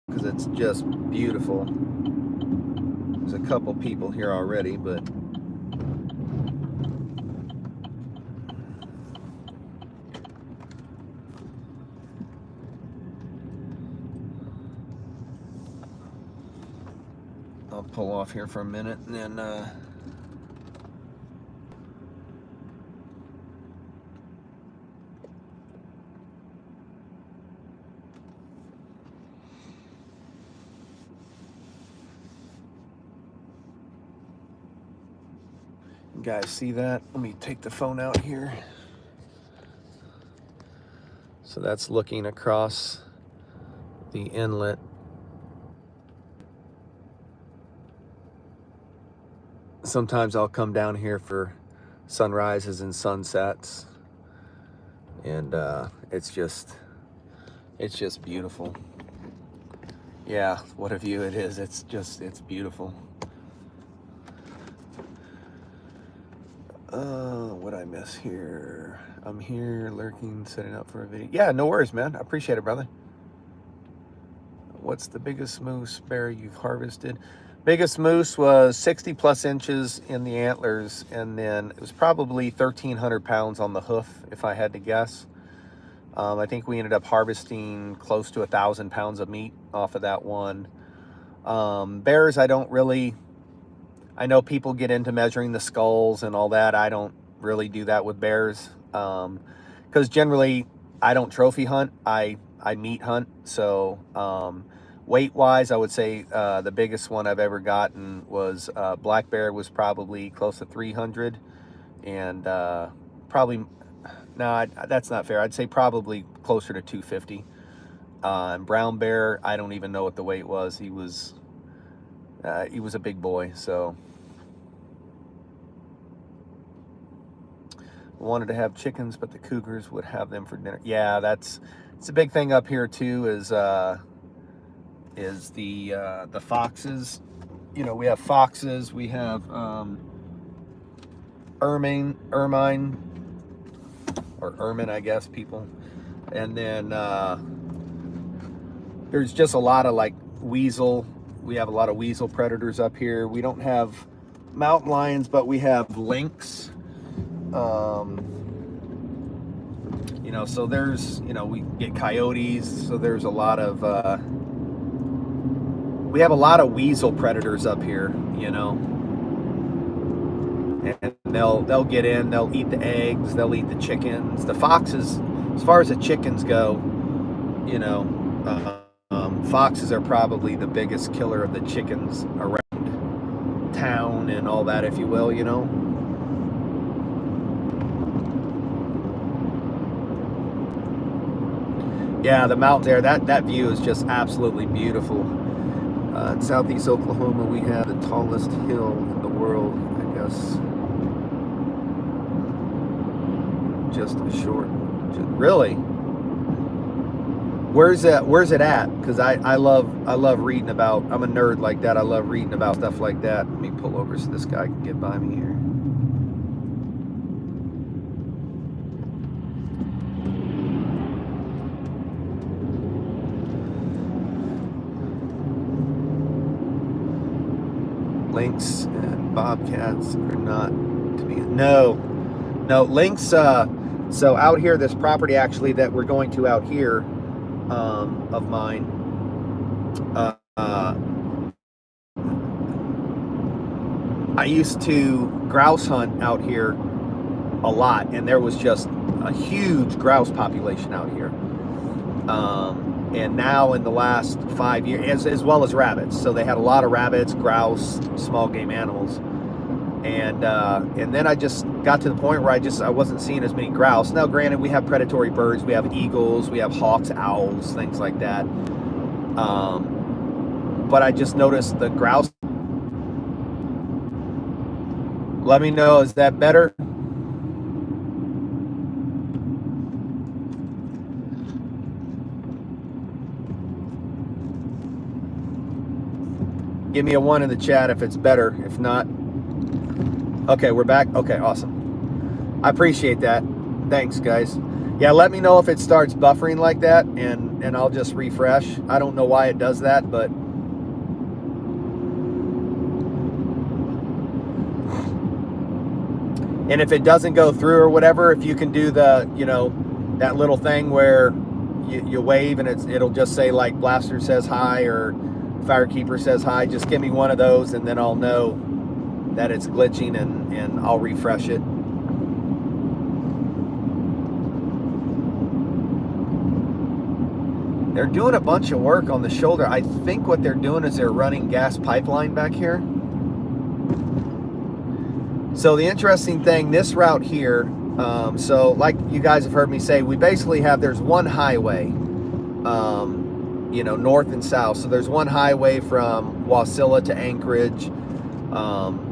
because it's just beautiful. There's a couple people here already, but I'll pull off here for a minute and then you guys see that? Let me take the phone out here. So that's looking across the inlet. Sometimes I'll come down here for sunrises and sunsets, and it's just beautiful. Yeah, what a view it is. It's beautiful. What'd I miss here? I'm here lurking, setting up for a video. Yeah, no worries, man. I appreciate it, brother. What's the biggest moose bear you've harvested? Biggest moose was 60 plus inches in the antlers, and then it was probably 1,300 pounds on the hoof, if I had to guess. I think we ended up harvesting close to 1,000 pounds of meat off of that one. Bears, I don't really, I know people get into measuring the skulls and all that. I don't really do that with bears, because generally I don't trophy hunt, I meat hunt. So weight wise, I would say the biggest one I've ever gotten was black bear, was probably close to 300, and probably, no, that's not fair. I'd say probably closer to 250. And brown bear, I don't even know what the weight was. He was a big boy. So wanted to have chickens, but the cougars would have them for dinner. Yeah, it's a big thing up here too, is the foxes. You know, we have foxes, we have ermine, I guess, people. And then there's just a lot of like weasel. We have a lot of weasel predators up here. We don't have mountain lions, but we have lynx. You know, so there's, you know, we get coyotes. So there's a lot of, we have a lot of weasel predators up here, you know. And they'll get in, they'll eat the eggs, they'll eat the chickens. The foxes, as far as the chickens go, you know, foxes are probably the biggest killer of the chickens around town and all that, if you will, you know. Yeah, the mountain there, that view is just absolutely beautiful. In southeast Oklahoma, we have the tallest hill in the world, I guess. Just a short, really? Where's it at? Because I love reading about, I'm a nerd like that. I love reading about stuff like that. Let me pull over so this guy can get by me here. Lynx and bobcats are not to be. No, lynx. So out here, this property actually that we're going to out here of mine. I used to grouse hunt out here a lot, and there was just a huge grouse population out here. And now in the last 5 years, as well as rabbits. So they had a lot of rabbits, grouse, small game animals. And then I just got to the point where I wasn't seeing as many grouse. Now, granted, we have predatory birds, we have eagles, we have hawks, owls, things like that. But I just noticed the grouse. Let me know, is that better? Give me a 1 in the chat if it's better. If not, okay, we're back. Okay, awesome. I appreciate that. Thanks, guys. Yeah, let me know if it starts buffering like that, and I'll just refresh. I don't know why it does that, but and if it doesn't go through or whatever, if you can do the, that little thing where you wave and it'll just say like Blaster says hi or Firekeeper says hi, just give me one of those and then I'll know that it's glitching and I'll refresh it. They're doing a bunch of work on the shoulder. I think what they're doing is they're running gas pipeline back here. So the interesting thing, this route here, so like you guys have heard me say, we basically have, there's one highway, north and south. So there's one highway from Wasilla to Anchorage.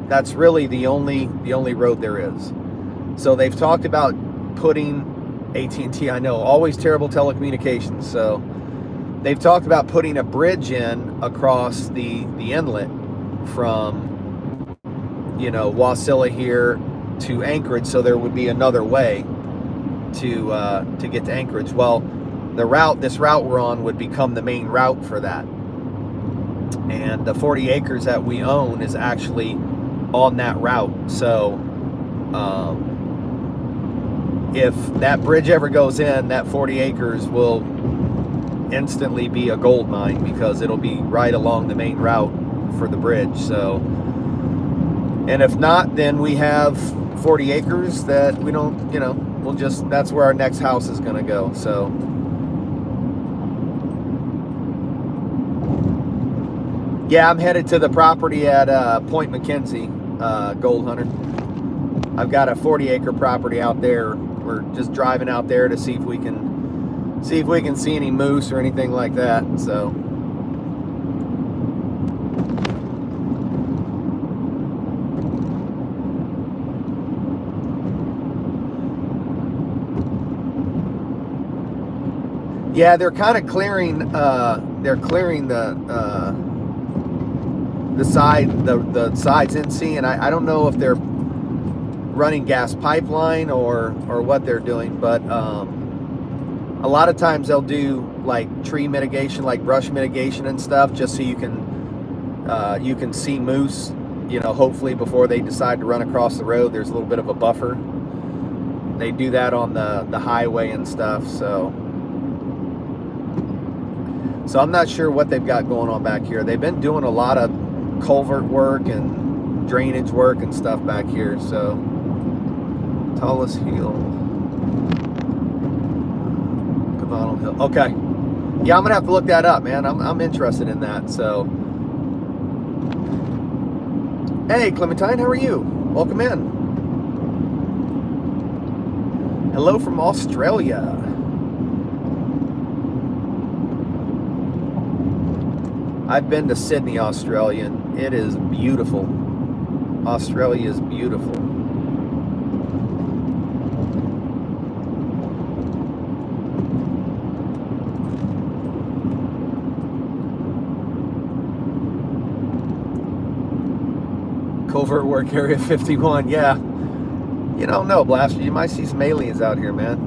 That's really the only road there is. So they've talked about putting AT&T, I know, always terrible telecommunications. So they've talked about putting a bridge in across the inlet from, Wasilla here to Anchorage, so there would be another way to get to Anchorage. Well, this route we're on would become the main route for that. And the 40 acres that we own is actually on that route. So if that bridge ever goes in, that 40 acres will instantly be a gold mine because it'll be right along the main route for the bridge. So, and if not, then we have 40 acres that we don't, that's where our next house is going to go. So yeah, I'm headed to the property at Point McKenzie, Gold Hunter. I've got a 40 acre property out there. We're just driving out there to see if we can see any moose or anything like that. So yeah, they're kind of clearing the sides in C, and I don't know if they're running gas pipeline or what they're doing, but a lot of times they'll do like tree mitigation, like brush mitigation and stuff, just so you can see moose, hopefully before they decide to run across the road. There's a little bit of a buffer. They do that on the highway and stuff. So I'm not sure what they've got going on back here. They've been doing a lot of culvert work and drainage work and stuff back here. So Tallest Hill, Cabanal Hill. Okay, yeah, I'm gonna have to look that up, man. I'm interested in that. So hey, Clementine, how are you? Welcome in. Hello from Australia. I've been to Sydney, Australia, and it is beautiful. Australia is beautiful. Covert work area 51, yeah. You don't know, Blaster. You might see some aliens out here, man.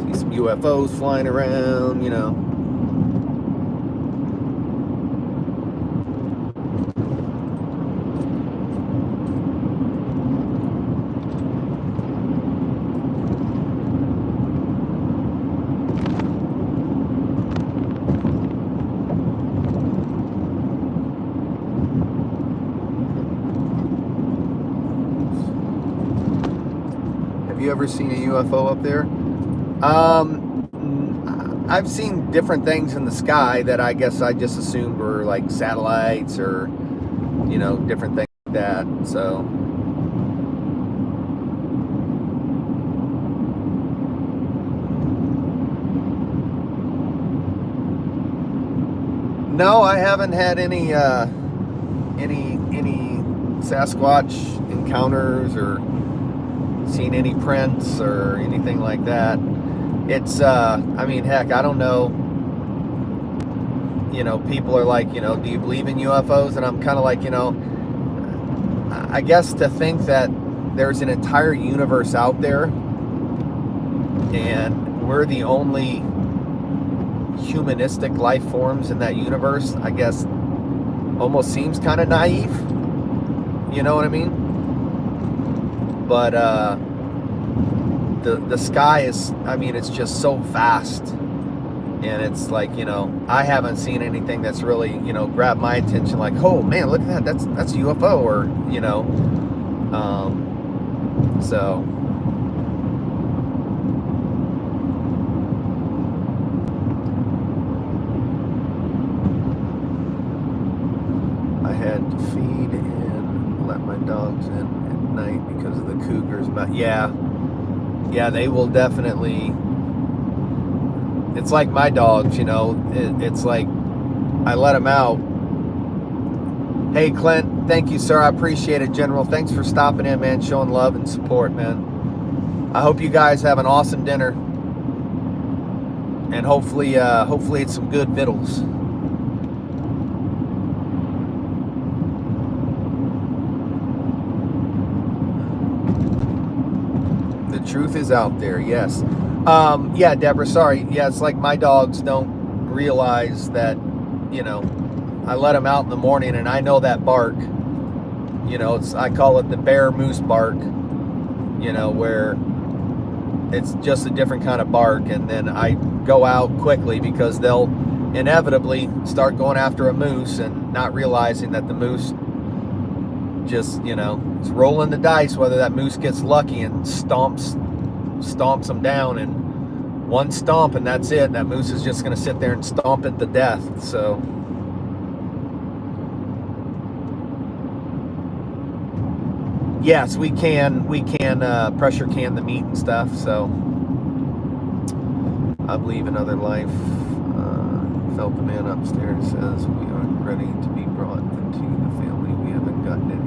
See some UFOs flying around, you ever seen a UFO up there? I've seen different things in the sky that I guess I just assumed were like satellites or, you know, different things like that. So. No, I haven't had any Sasquatch encounters or seen any prints or anything like that. It's I mean, heck, I don't know. You know, people are like, you know, do you believe in UFOs? And I'm kind of like, you know, I guess to think that there's an entire universe out there and we're the only humanistic life forms in that universe, I guess almost seems kind of naive. You know what I mean? But the sky is, I mean, it's just so vast, and it's like, you know, I haven't seen anything that's really, you know, grabbed my attention. Like, oh man, look at that, that's a UFO, or you know, so. I had to feed and let my dogs in at night because of the cougars. But yeah, they will definitely. It's like my dogs, you know. It's like I let them out. Hey, Clint, thank you, sir. I appreciate it, General. Thanks for stopping in, man, showing love and support, man. I hope you guys have an awesome dinner, and hopefully it's some good victuals. The truth is out there, yes. Yeah, Deborah, sorry. Yeah, it's like my dogs don't realize that, you know, I let them out in the morning and I know that bark. You know, I call it the bear moose bark, you know, where it's just a different kind of bark. And then I go out quickly because they'll inevitably start going after a moose and not realizing that the moose just, you know, it's rolling the dice whether that moose gets lucky and stomps them down, and one stomp and that's it. That moose is just going to sit there and stomp it to death. So yes, we can pressure can the meat and stuff. So I believe in other life. Felt the man upstairs says we aren't ready to be brought into the family. We haven't gotten any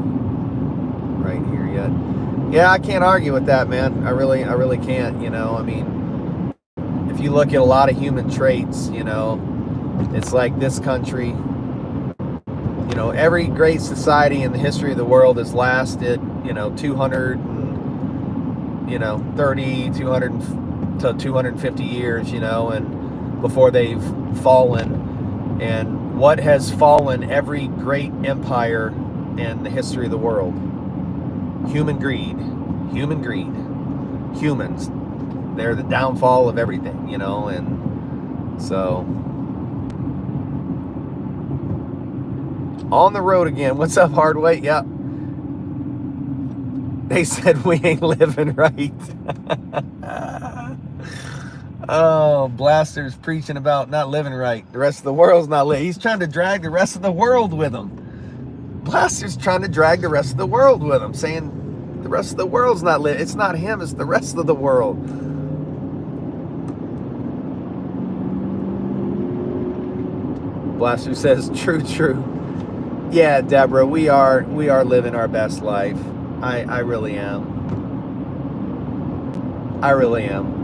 right here yet. Yeah, I can't argue with that, man. I really can't. You know, I mean, if you look at a lot of human traits, you know, it's like this country. You know, every great society in the history of the world has lasted, you know, 200 and, you know, 30, 200 to 250 years, you know, and before they've fallen. And what has fallen every great empire in the history of the world? Human greed. Humans. They're the downfall of everything, you know, and so. On the road again. What's up, Hardway? Yep. They said we ain't living right. Oh, Blaster's preaching about not living right. The rest of the world's not living. He's trying to drag the rest of the world with him. Blaster's trying to drag the rest of the world with him, saying the rest of the world's not living. It's not him, it's the rest of the world. Blaster says, true. Yeah, Deborah, we are living our best life. I really am. I really am.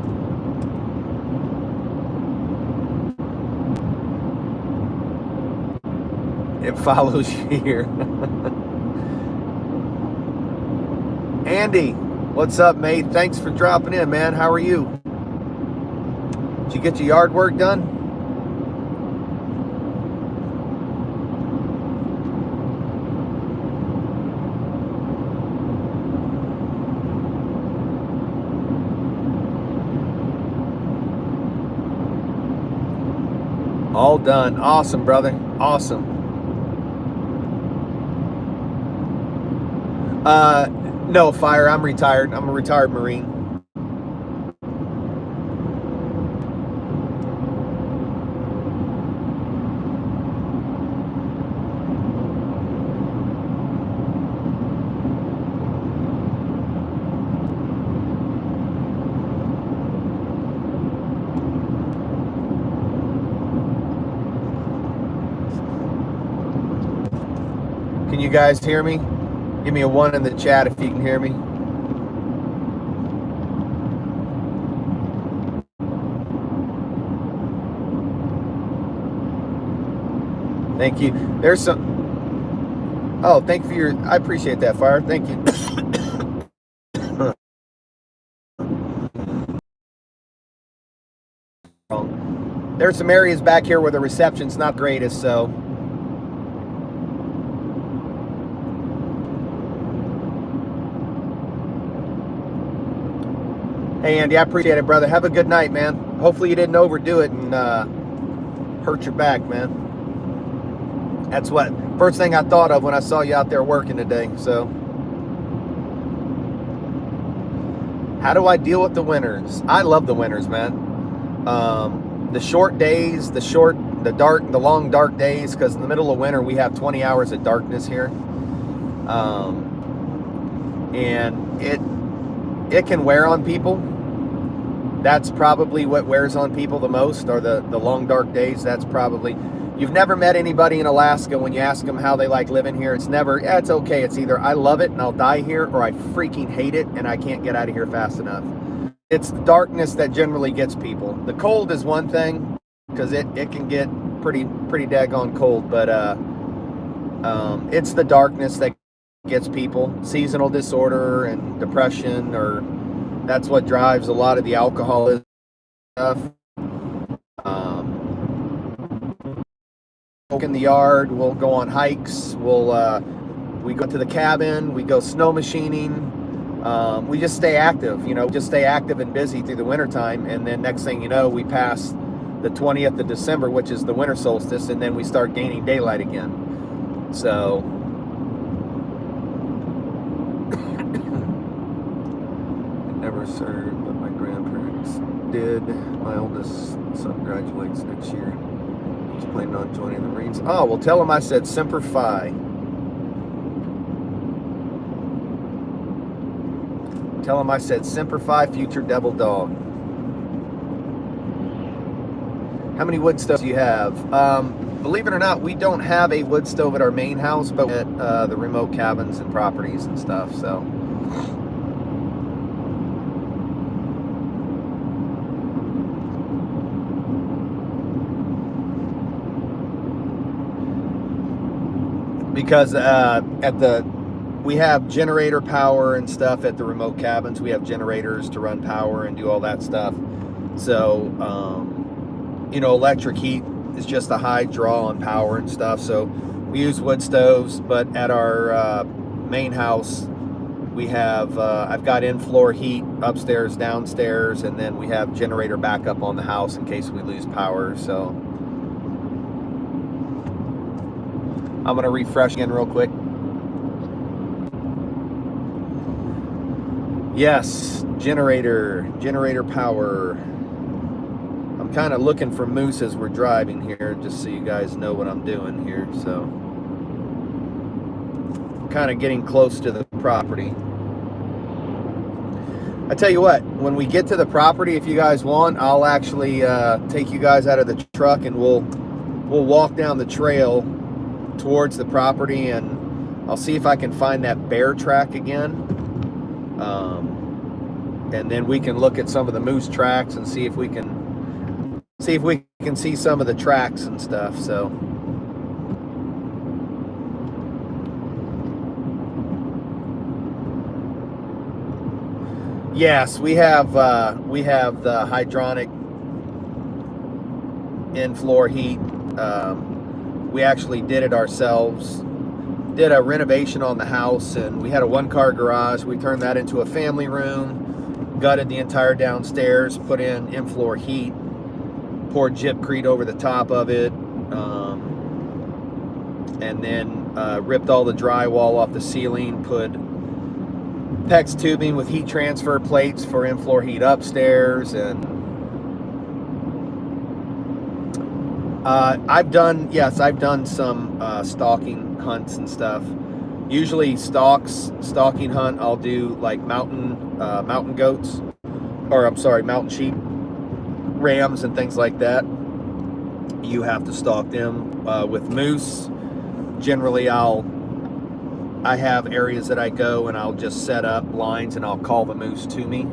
It follows you here. Andy, what's up, mate? Thanks for dropping in, man. How are you? Did you get your yard work done? All done. Awesome, brother. Awesome. No, Fire. I'm retired. I'm a retired Marine. you guys hear me? Give me a 1 in the chat if you can hear me. Thank you. There's some. Oh, thank you for your. I appreciate that, Fire. Thank you. There's some areas back here where the reception's not greatest, so. Hey, Andy, I appreciate it, brother. Have a good night, man. Hopefully you didn't overdo it and hurt your back, man. That's what first thing I thought of when I saw you out there working today. So, how do I deal with the winters? I love the winters, man. The short days, the long dark days, because in the middle of winter we have 20 hours of darkness here, and it can wear on people. That's probably what wears on people the most, are the long dark days. That's probably. You've never met anybody in Alaska when you ask them how they like living here. It's never, yeah, it's okay. It's either I love it and I'll die here, or I freaking hate it and I can't get out of here fast enough. It's the darkness that generally gets people. The cold is one thing, because it can get pretty daggone cold, but it's the darkness that gets people. Seasonal disorder and depression, or that's what drives a lot of the alcoholism stuff. In the yard, we'll go on hikes, we go to the cabin, we go snow machining, we just stay active, just stay active and busy through the wintertime, and then next thing you know, we pass the 20th of December, which is the winter solstice, and then we start gaining daylight again. So I never served, but my grandparents did. My oldest son graduates next year. Planning on joining the Marines. Oh, well, tell him I said Semper Fi. Tell him I said Semper Fi, future devil dog. How many wood stoves do you have? Believe it or not, we don't have a wood stove at our main house, but at the remote cabins and properties and stuff, so. Because we have generator power and stuff at the remote cabins. We have generators to run power and do all that stuff. So, electric heat is just a high draw on power and stuff. So we use wood stoves, but at our main house, we have, I've got in-floor heat upstairs, downstairs, and then we have generator backup on the house in case we lose power, so. I'm going to refresh again real quick. Yes, generator power. I'm kind of looking for moose as we're driving here, just so you guys know what I'm doing here. So, kind of getting close to the property. I tell you what, when we get to the property, if you guys want, I'll actually take you guys out of the truck and we'll walk down the trail towards the property, and I'll see if I can find that bear track again, and then we can look at some of the moose tracks and see if we can see some of the tracks and stuff. So yes, we have the hydronic in-floor heat. We actually did it ourselves. Did a renovation on the house, and we had a one-car garage. We turned that into a family room, gutted the entire downstairs, put in floor heat, poured Gypcrete over the top of it, and then ripped all the drywall off the ceiling, put PEX tubing with heat transfer plates for in-floor heat upstairs, and I've done some stalking hunts and stuff. Usually stalking hunt, I'll do like mountain goats, or I'm sorry, mountain sheep, rams and things like that. You have to stalk them. With moose, generally I'll I have areas that I go and I'll just set up blinds and I'll call the moose to me.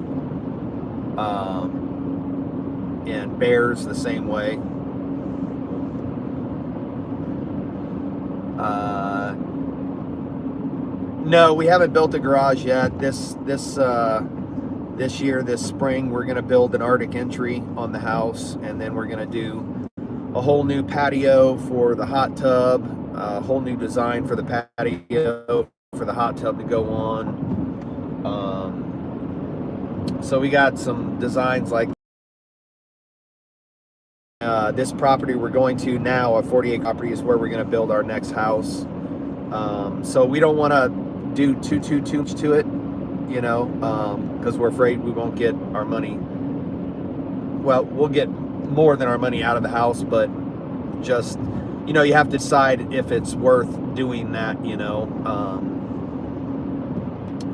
And bears the same way. No, we haven't built a garage yet. This year, this spring, we're gonna build an Arctic entry on the house, and then we're gonna do a whole new patio for the hot tub, a whole new design for the patio for the hot tub to go on. So we got some designs like this property we're going to now, a 48 property, is where we're going to build our next house. So we don't want to do too much to it, you know, because we're afraid we won't get our money. Well, we'll get more than our money out of the house, but just, you know, you have to decide if it's worth doing that, you know.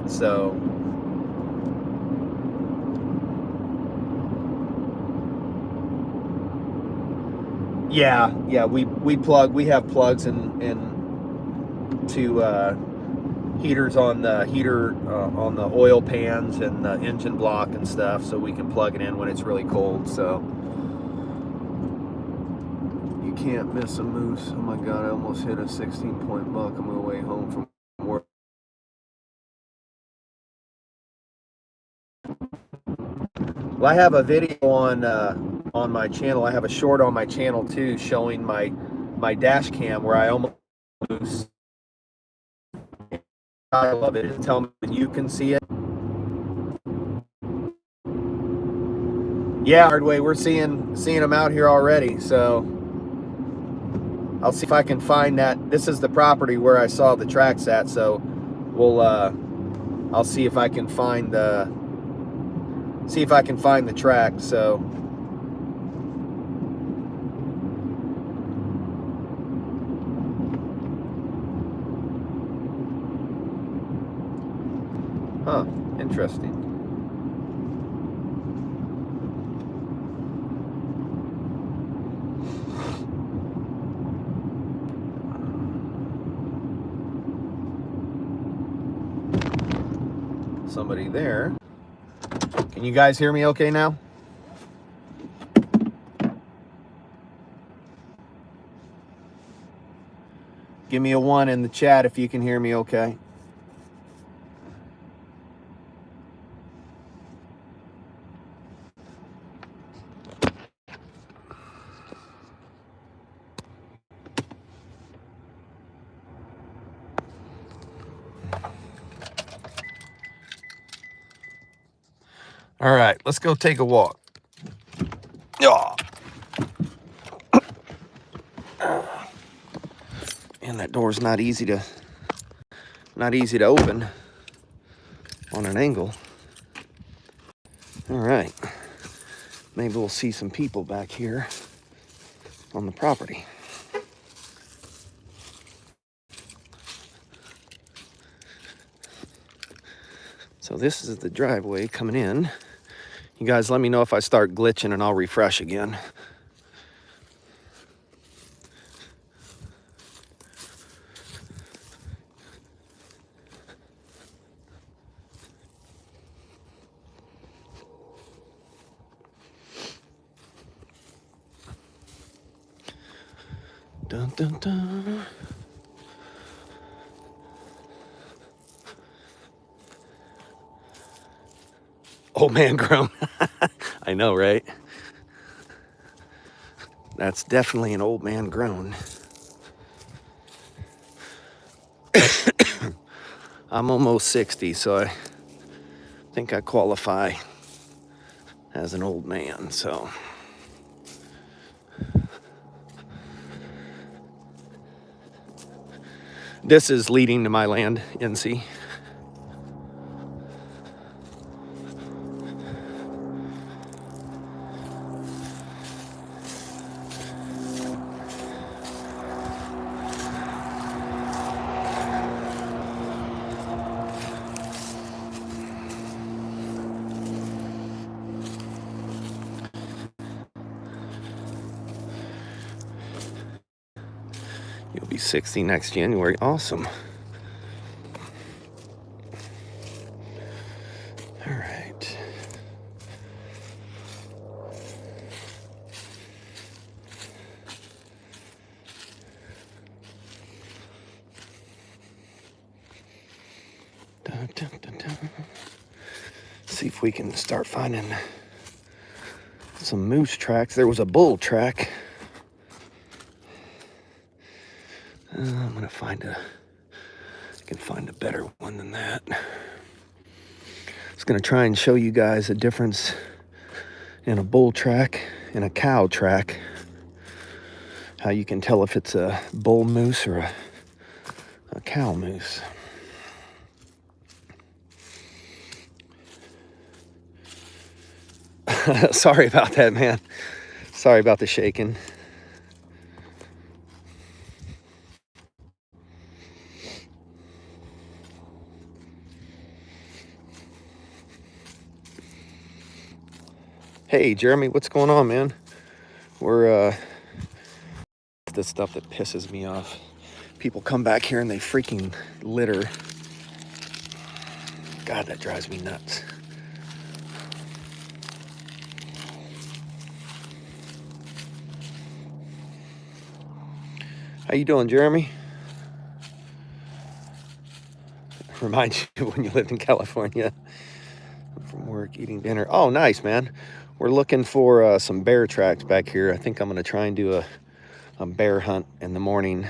So yeah, we have plugs and to heaters on the heater on the oil pans and the engine block and stuff, so we can plug it in when it's really cold. So you can't miss a moose. Oh my god, I almost hit a 16-point buck on my way home from work. Well, I have a video on my channel. I have a short on my channel too, showing my dash cam where I almost moose. I love it. Tell me when you can see it. Yeah, Hardway, we're seeing them out here already. So I'll see if I can find that. This is the property where I saw the tracks at. So we'll I'll see if I can find the track. So huh, interesting. Somebody there. Can you guys hear me okay now? Give me a 1 in the chat if you can hear me okay. All right, let's go take a walk. Oh. And that door's not easy to open on an angle. All right, maybe we'll see some people back here on the property. So this is the driveway coming in. You guys let me know if I start glitching and I'll refresh again. Dun, dun, dun. Old man grown. I know, right? That's definitely an old man grown. I'm almost 60, so I think I qualify as an old man, so. This is leading to my land, NC. You'll be 60 next January. Awesome. we can start finding some moose tracks. There was a bull track. I'm gonna I can find a better one than that. I was gonna try and show you guys a difference in a bull track and a cow track. How you can tell if it's a bull moose or a cow moose. Sorry about that, man. Sorry about the shaking. Hey, Jeremy, what's going on, man? We're the stuff that pisses me off. People come back here and they freaking litter. God, that drives me nuts. How you doing, Jeremy? Reminds you when you lived in California. From work, eating dinner. Oh, nice, man. We're looking for some bear tracks back here. I think I'm going to try and do a bear hunt in the morning.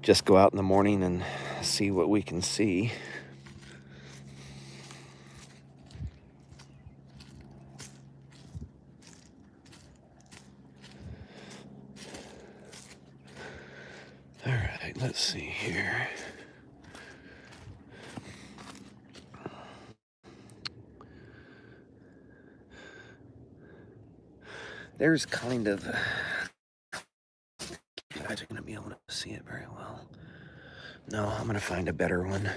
Just go out in the morning and see what we can see. All right, let's see here. There's kind of, you guys are going to be able to see it very well. No, I'm going to find a better one.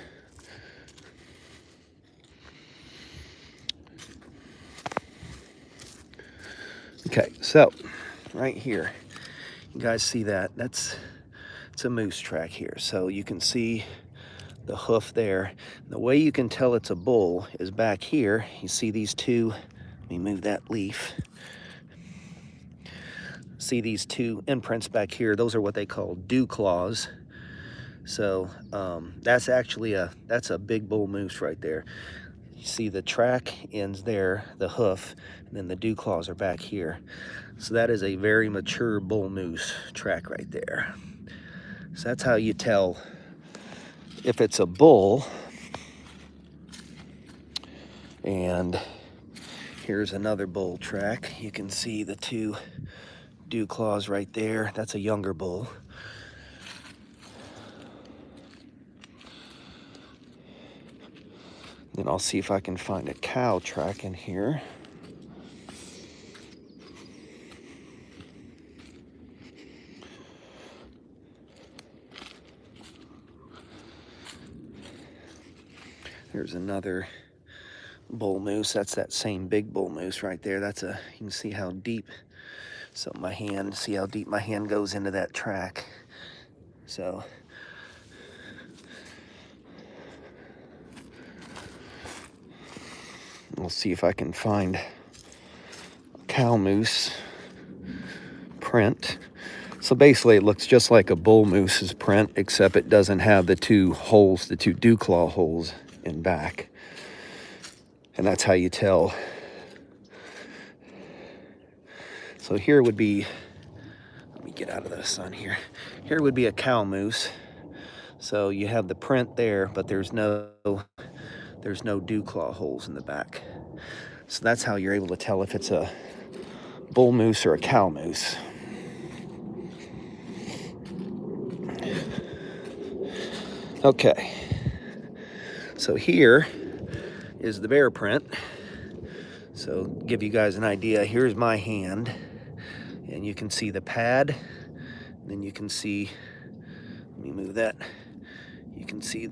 Okay, so right here, you guys see that? It's a moose track here. So you can see the hoof there. The way you can tell it's a bull is back here. You see these two, let me move that leaf. See these two imprints back here. Those are what they call dew claws. So that's actually that's a big bull moose right there. You see the track ends there, the hoof, and then the dew claws are back here. So that is a very mature bull moose track right there. So that's how you tell if it's a bull. And here's another bull track. You can see the two dew claws right there. That's a younger bull. Then I'll see if I can find a cow track in here. There's another bull moose. That's that same big bull moose right there. You can see how deep. So see how deep my hand goes into that track. So we'll see if I can find a cow moose print. So basically it looks just like a bull moose's print, except it doesn't have the two holes, the two dew claw holes in back. And that's how you tell. So here would be, let me get out of the sun here. Here would be a cow moose. So you have the print there, but there's no dew claw holes in the back. So that's how you're able to tell if it's a bull moose or a cow moose. Okay, so here is the bear print. So give you guys an idea, here's my hand, and you can see the pad, and then you can see, let me move that, you can see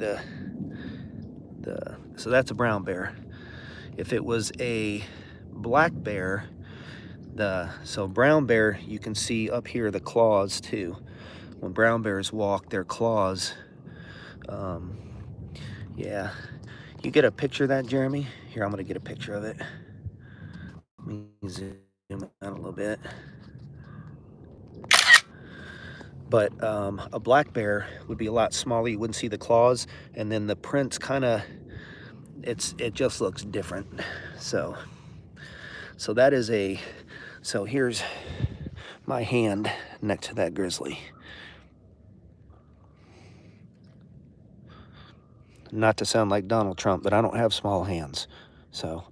so that's a brown bear. If it was a black bear, so brown bear, you can see up here the claws too. When brown bears walk, their claws, yeah. You get a picture of that, Jeremy? Here, I'm gonna get a picture of it. Let me zoom out a little bit. But a black bear would be a lot smaller. You wouldn't see the claws, and then the prints kind of, it just looks different. So that is so here's my hand next to that grizzly. Not to sound like Donald Trump, but I don't have small hands. So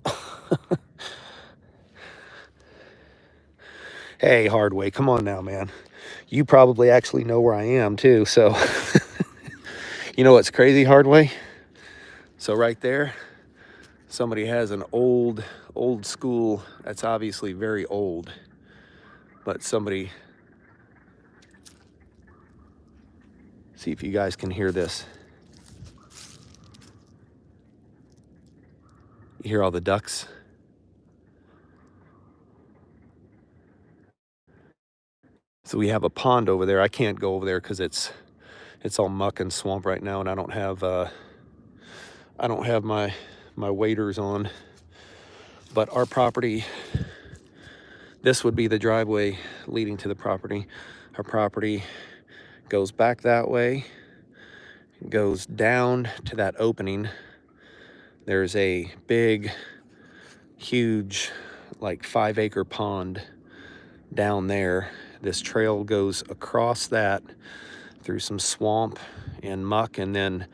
hey, Hardway, come on now, man. You probably actually know where I am too, so you know what's crazy, Hardway? So right there, somebody has an old school, that's obviously very old, but somebody, see if you guys can hear this. You hear all the ducks? So we have a pond over there. I can't go over there because it's all muck and swamp right now, and I don't have my waders on. But our property, this would be the driveway leading to the property. Our property goes back that way, goes down to that opening. There's a big, huge, like 5-acre pond down there. This trail goes across that through some swamp and muck, and then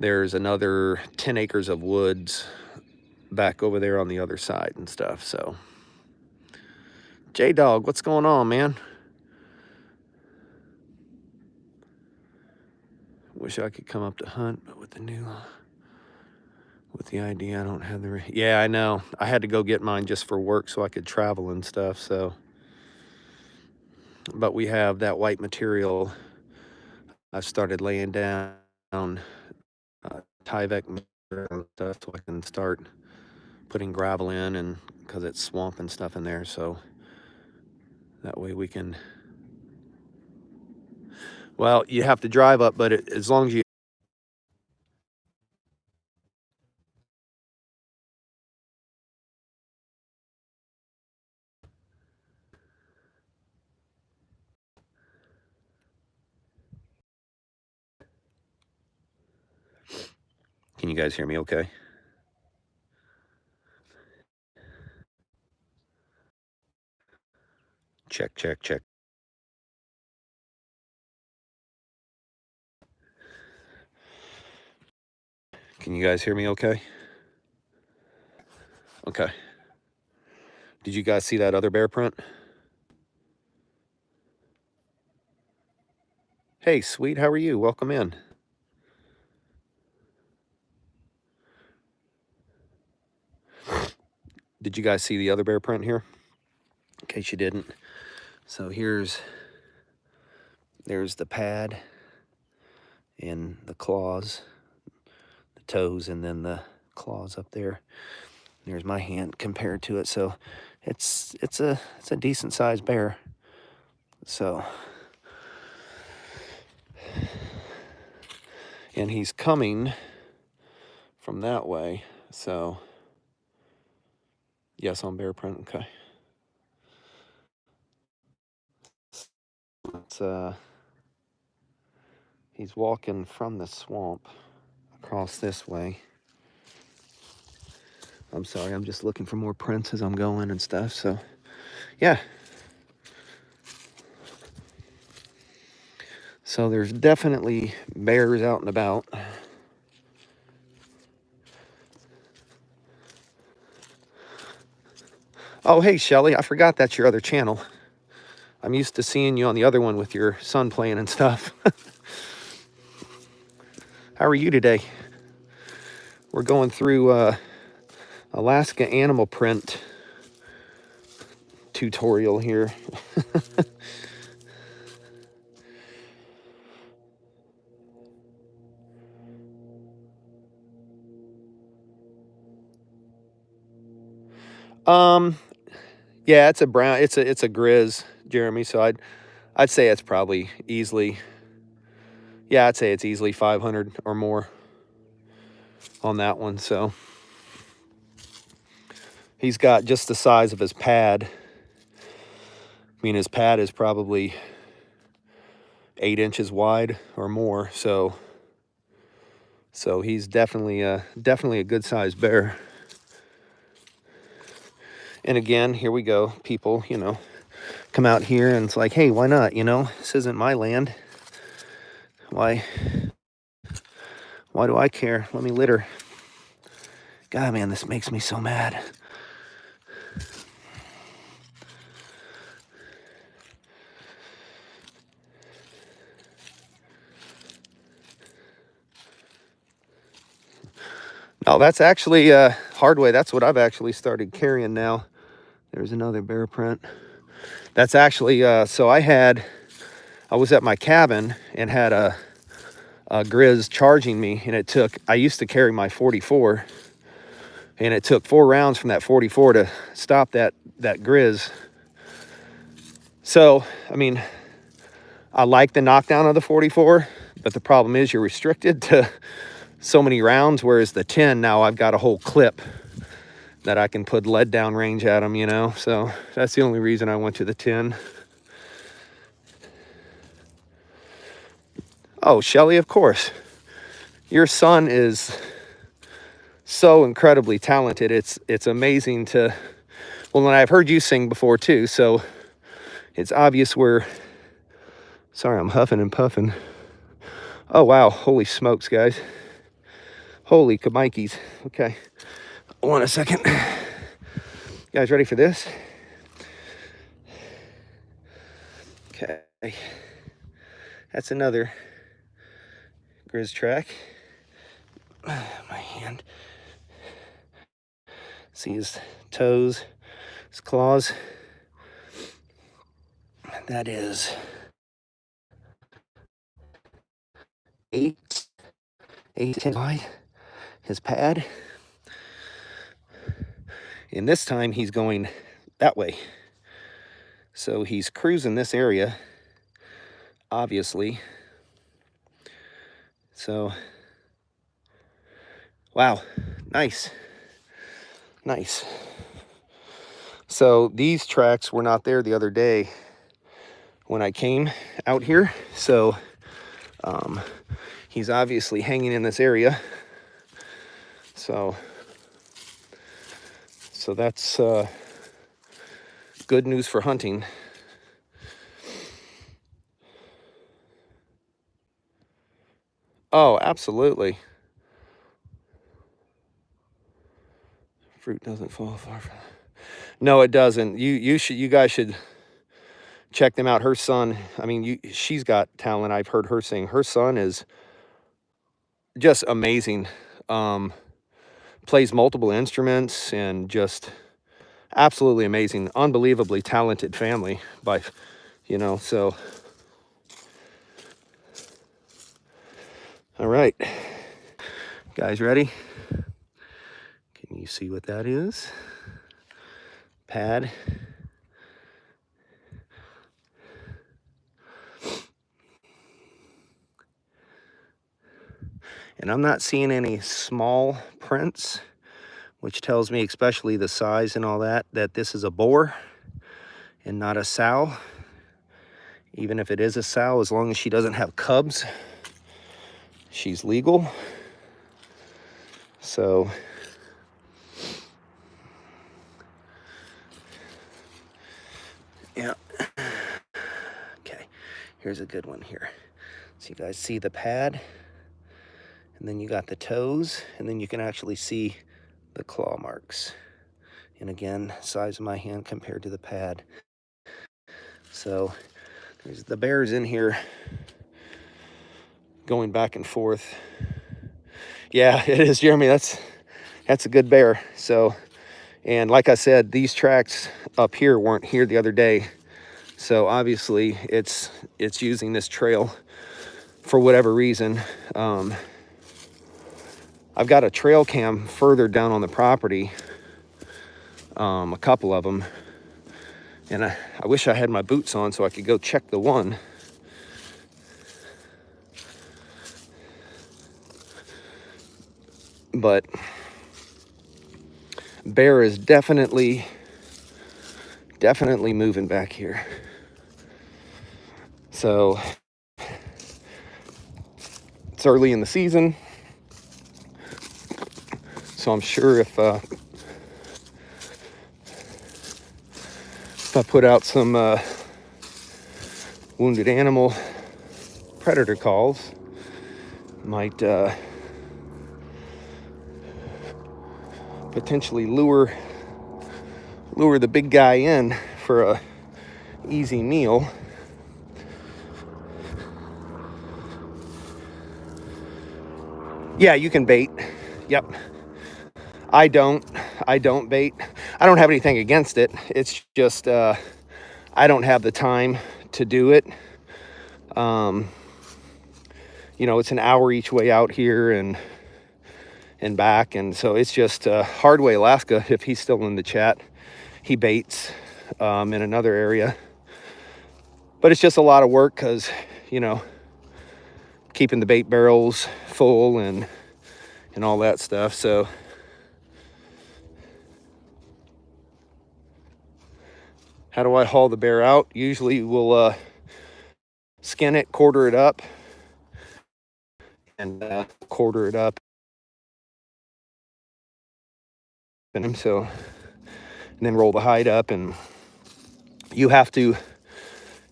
there's another 10 acres of woods back over there on the other side and stuff. So J-Dog, what's going on, man? Wish I could come up to hunt, but with the ID, I don't have the, yeah, I know. I had to go get mine just for work so I could travel and stuff, so. But we have that white material. I've started laying down Tyvek material and stuff so I can start putting gravel in, and because it's swamp and stuff in there, so that way we can, well, you have to drive up, but as long as you, can you guys hear me okay? Check, check, check. Can you guys hear me okay? Okay. Did you guys see that other bear print? Hey, sweet, how are you? Welcome in. Did you guys see the other bear print here? In case you didn't. So there's the pad and the claws, the toes, and then the claws up there. There's my hand compared to it. So it's a decent sized bear. So, and he's coming from that way. So yes, on bear print. Okay. It's he's walking from the swamp across this way. I'm sorry, I'm just looking for more prints as I'm going and stuff. So yeah. So there's definitely bears out and about. Oh, hey, Shelly, I forgot that's your other channel. I'm used to seeing you on the other one with your son playing and stuff. How are you today? We're going through Alaska animal print tutorial here. Yeah, it's a brown, it's a grizz, Jeremy. So I'd say it's probably easily, yeah, I'd say it's easily 500 or more on that one. So he's got just the size of his pad. I mean, his pad is probably 8 inches wide or more. So So he's definitely a good sized bear. And again, here we go. People, you know, come out here and it's like, hey, why not? You know, this isn't my land. Why do I care? Let me litter. God, man, this makes me so mad. No, that's actually Hardway. That's what I've actually started carrying now. There's another bear print. That's actually, so I was at my cabin and had a Grizz charging me, and I used to carry my 44, and it took 4 rounds from that 44 to stop that Grizz. So, I mean, I like the knockdown of the 44, but the problem is you're restricted to so many rounds, whereas the 10, now I've got a whole clip that I can put lead down range at them, you know? So that's the only reason I went to the 10. Oh, Shelly, of course. Your son is so incredibly talented. It's amazing to, well, and I've heard you sing before too, so it's obvious sorry, I'm huffing and puffing. Oh, wow, holy smokes, guys. Holy kamikes. Okay, hold on a second. You guys ready for this? Okay, that's another Grizz track. My hand. See his toes, his claws. That is 8 to 10 wide. His pad. And this time he's going that way. So he's cruising this area, obviously. So, wow, nice. Nice. So these tracks were not there the other day when I came out here. So he's obviously hanging in this area. So that's good news for hunting. Oh, absolutely. Fruit doesn't fall far from. No, it doesn't. You guys should check them out. Her son, I mean, she's got talent. I've heard her sing. Her son is just amazing. Plays multiple instruments and just absolutely amazing, unbelievably talented family, you know, so. All right, guys, ready? Can you see what that is? Pad. And I'm not seeing any small prints, which tells me, especially the size and all that this is a boar and not a sow. Even if it is a sow, as long as she doesn't have cubs, she's legal. So yeah. Okay, here's a good one here. So you guys see the pad, and then you got the toes, and then you can actually see the claw marks. And again, size of my hand compared to the pad. So there's the bears in here going back and forth. Yeah, it is, Jeremy. That's a good bear. So, and like I said, these tracks up here weren't here the other day. So obviously it's using this trail for whatever reason. I've got a trail cam further down on the property, a couple of them, and I wish I had my boots on so I could go check the one. But bear is definitely moving back here. So it's early in the season. So I'm sure if I put out some wounded animal predator calls, might potentially lure the big guy in for a easy meal. Yeah, you can bait. Yep. I don't bait. I don't have anything against it. It's just I don't have the time to do it. You know, it's an hour each way out here and back, and so it's just Hardway Alaska, if he's still in the chat, he baits in another area, but it's just a lot of work because, you know, keeping the bait barrels full and all that stuff. So how do I haul the bear out? Usually we'll skin it, quarter it up, and quarter it up. And so, and then roll the hide up. And you have to,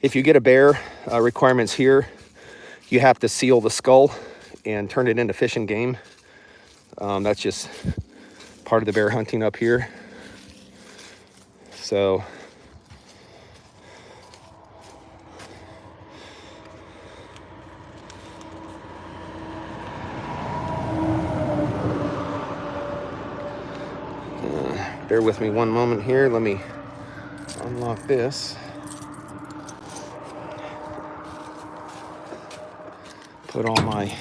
if you get a bear, requirements here, you have to seal the skull and turn it into fish and game. That's just part of the bear hunting up here. So bear with me one moment here. Let me unlock this. Put all my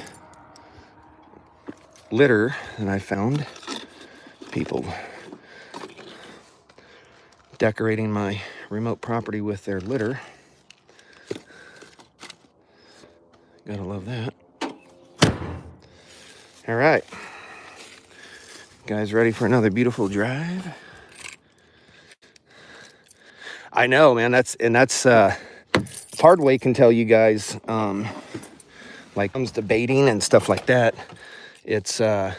litter that I found. People decorating my remote property with their litter. Gotta love that. All right. Guys ready for another beautiful drive? I know, man. That's Hardway can tell you guys, like comes to baiting and stuff like that. It's the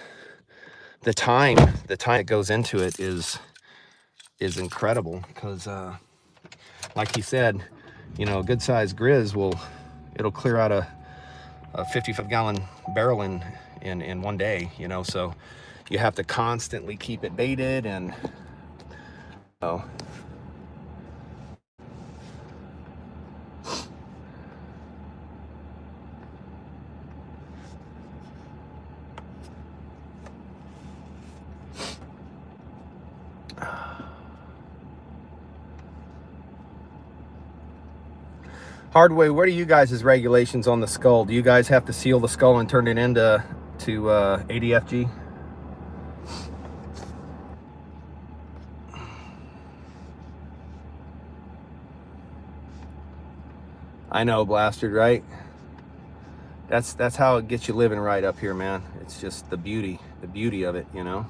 time that goes into it is incredible, because like he said, you know, a good sized grizz it'll clear out a 55-gallon barrel in one day, you know. So you have to constantly keep it baited, and oh. Hardway, what are you guys' regulations on the skull? Do you guys have to seal the skull and turn it into ADFG? I know, Blasted, right? That's how it gets you living right up here, man. It's just the beauty of it, you know.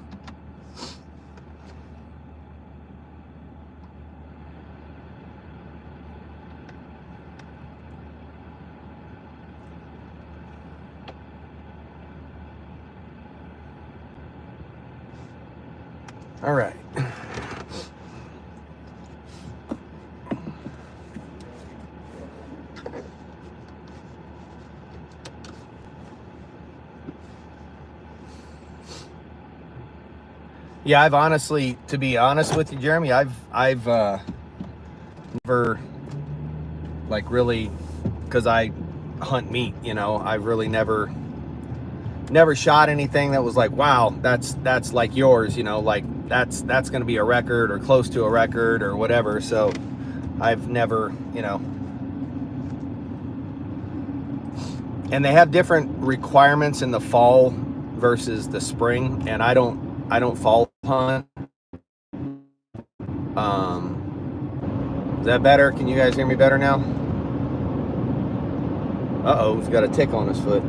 All right. Yeah, I've honestly, to be honest with you, Jeremy, I've never, like, really, because I hunt meat, you know, I've really never shot anything that was like, wow, that's like yours, you know, like that's going to be a record or close to a record or whatever. So I've never, you know, and they have different requirements in the fall versus the spring, and I don't fall hunt. Is that better? Can you guys hear me better now? Uh-oh, he's got a tick on his foot.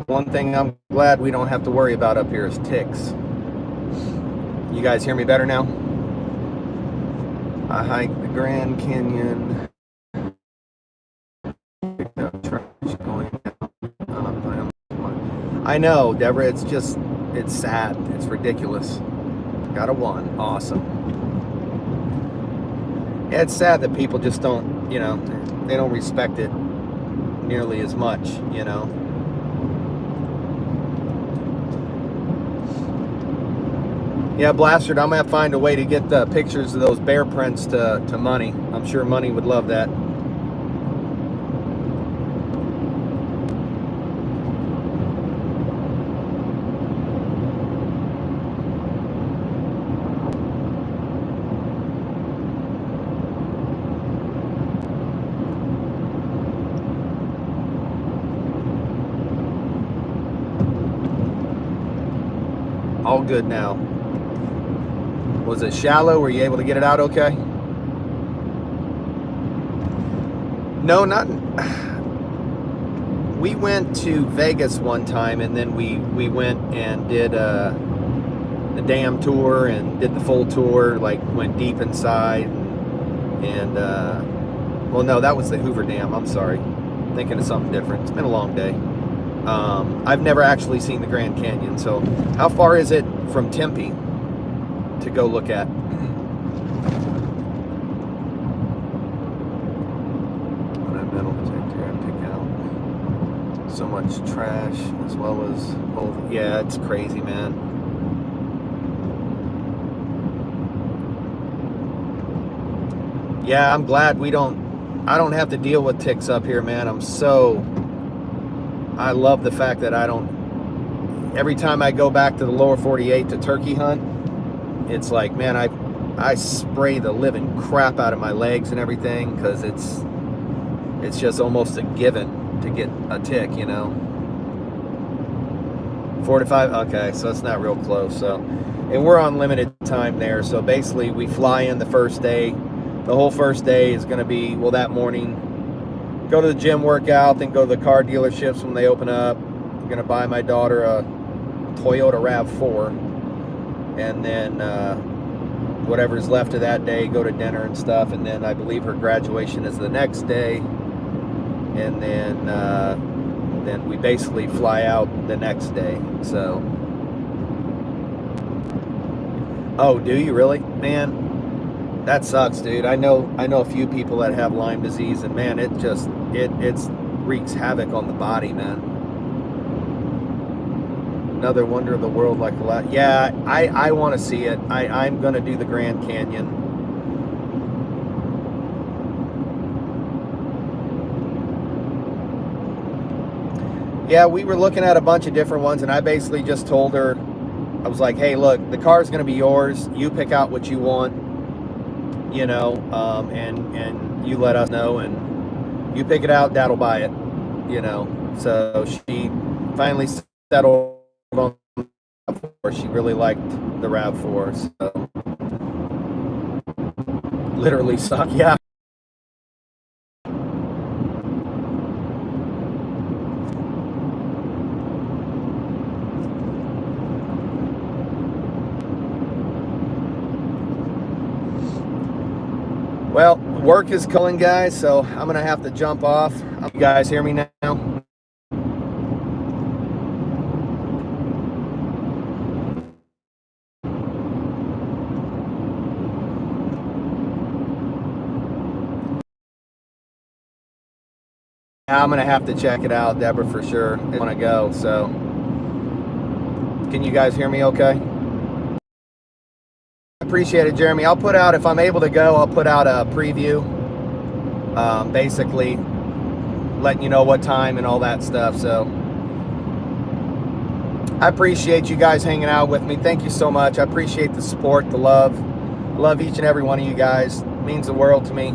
One thing I'm glad we don't have to worry about up here is ticks. You guys hear me better now? I hiked the Grand Canyon. I know, Deborah, it's sad. It's ridiculous. Got a 1. Awesome. Yeah, it's sad that people just don't, you know, they don't respect it nearly as much, you know. Yeah, Blastard, I'm going to find a way to get the pictures of those bear prints to Money. I'm sure Money would love that. All good now. Was it shallow? Were you able to get it out okay? No, not. We went to Vegas one time, and then we went and did the dam tour and did the full tour, like went deep inside. And well, no, that was the Hoover Dam. I'm sorry. Thinking of something different. It's been a long day. I've never actually seen the Grand Canyon. So how far is it from Tempe to go look at? What a metal detector I pick out. So much trash as well as old. Yeah, it's crazy, man. Yeah, I'm glad I don't have to deal with ticks up here, man. I love the fact that every time I go back to the lower 48 to turkey hunt, it's like, man, I spray the living crap out of my legs and everything, because it's just almost a given to get a tick, you know. 4 to 5, okay, so it's not real close. So, and we're on limited time there, so basically we fly in the first day. The whole first day is going to be, well, that morning, go to the gym, workout, then go to the car dealerships when they open up. I'm going to buy my daughter a Toyota RAV4, and then whatever's left of that day, go to dinner and stuff, and then I believe her graduation is the next day, and then we basically fly out the next day. So, oh, do you really? Man, that sucks, dude. I know a few people that have Lyme disease, and man, it wreaks havoc on the body, man. Another wonder of the world, like a lot. Yeah, I want to see it. I'm gonna do the Grand Canyon. Yeah, we were looking at a bunch of different ones, and I basically just told her, I was like, hey, look, the car's gonna be yours. You pick out what you want, you know, and you let us know, and you pick it out, Dad'll buy it, you know. So she finally settled on the RAV4. She really liked the RAV4, so literally suck, yeah. Well, work is calling, guys, so I'm gonna have to jump off. You guys hear me now? I'm gonna have to check it out, Deborah, for sure. I want to go, so can you guys hear me okay? Appreciate it, Jeremy. I'll put out, if I'm able to go, I'll put out a preview, basically letting you know what time and all that stuff. So I appreciate you guys hanging out with me. Thank you so much. I appreciate the support, the love. I love each and every one of you guys. It means the world to me.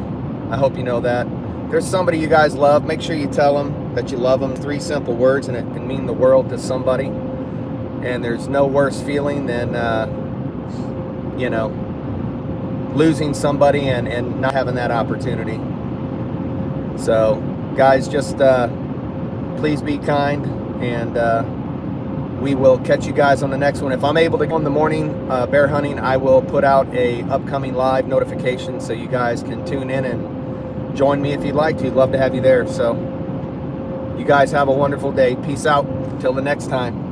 I hope you know that. If there's somebody you guys love, make sure you tell them that you love them. 3 simple words, and it can mean the world to somebody. And there's no worse feeling than you know, losing somebody and not having that opportunity. So guys, just please be kind, and we will catch you guys on the next one. If I'm able to go in the morning bear hunting, I will put out a upcoming live notification so you guys can tune in and join me if you'd like to. Love to have you there. So you guys have a wonderful day. Peace out till the next time.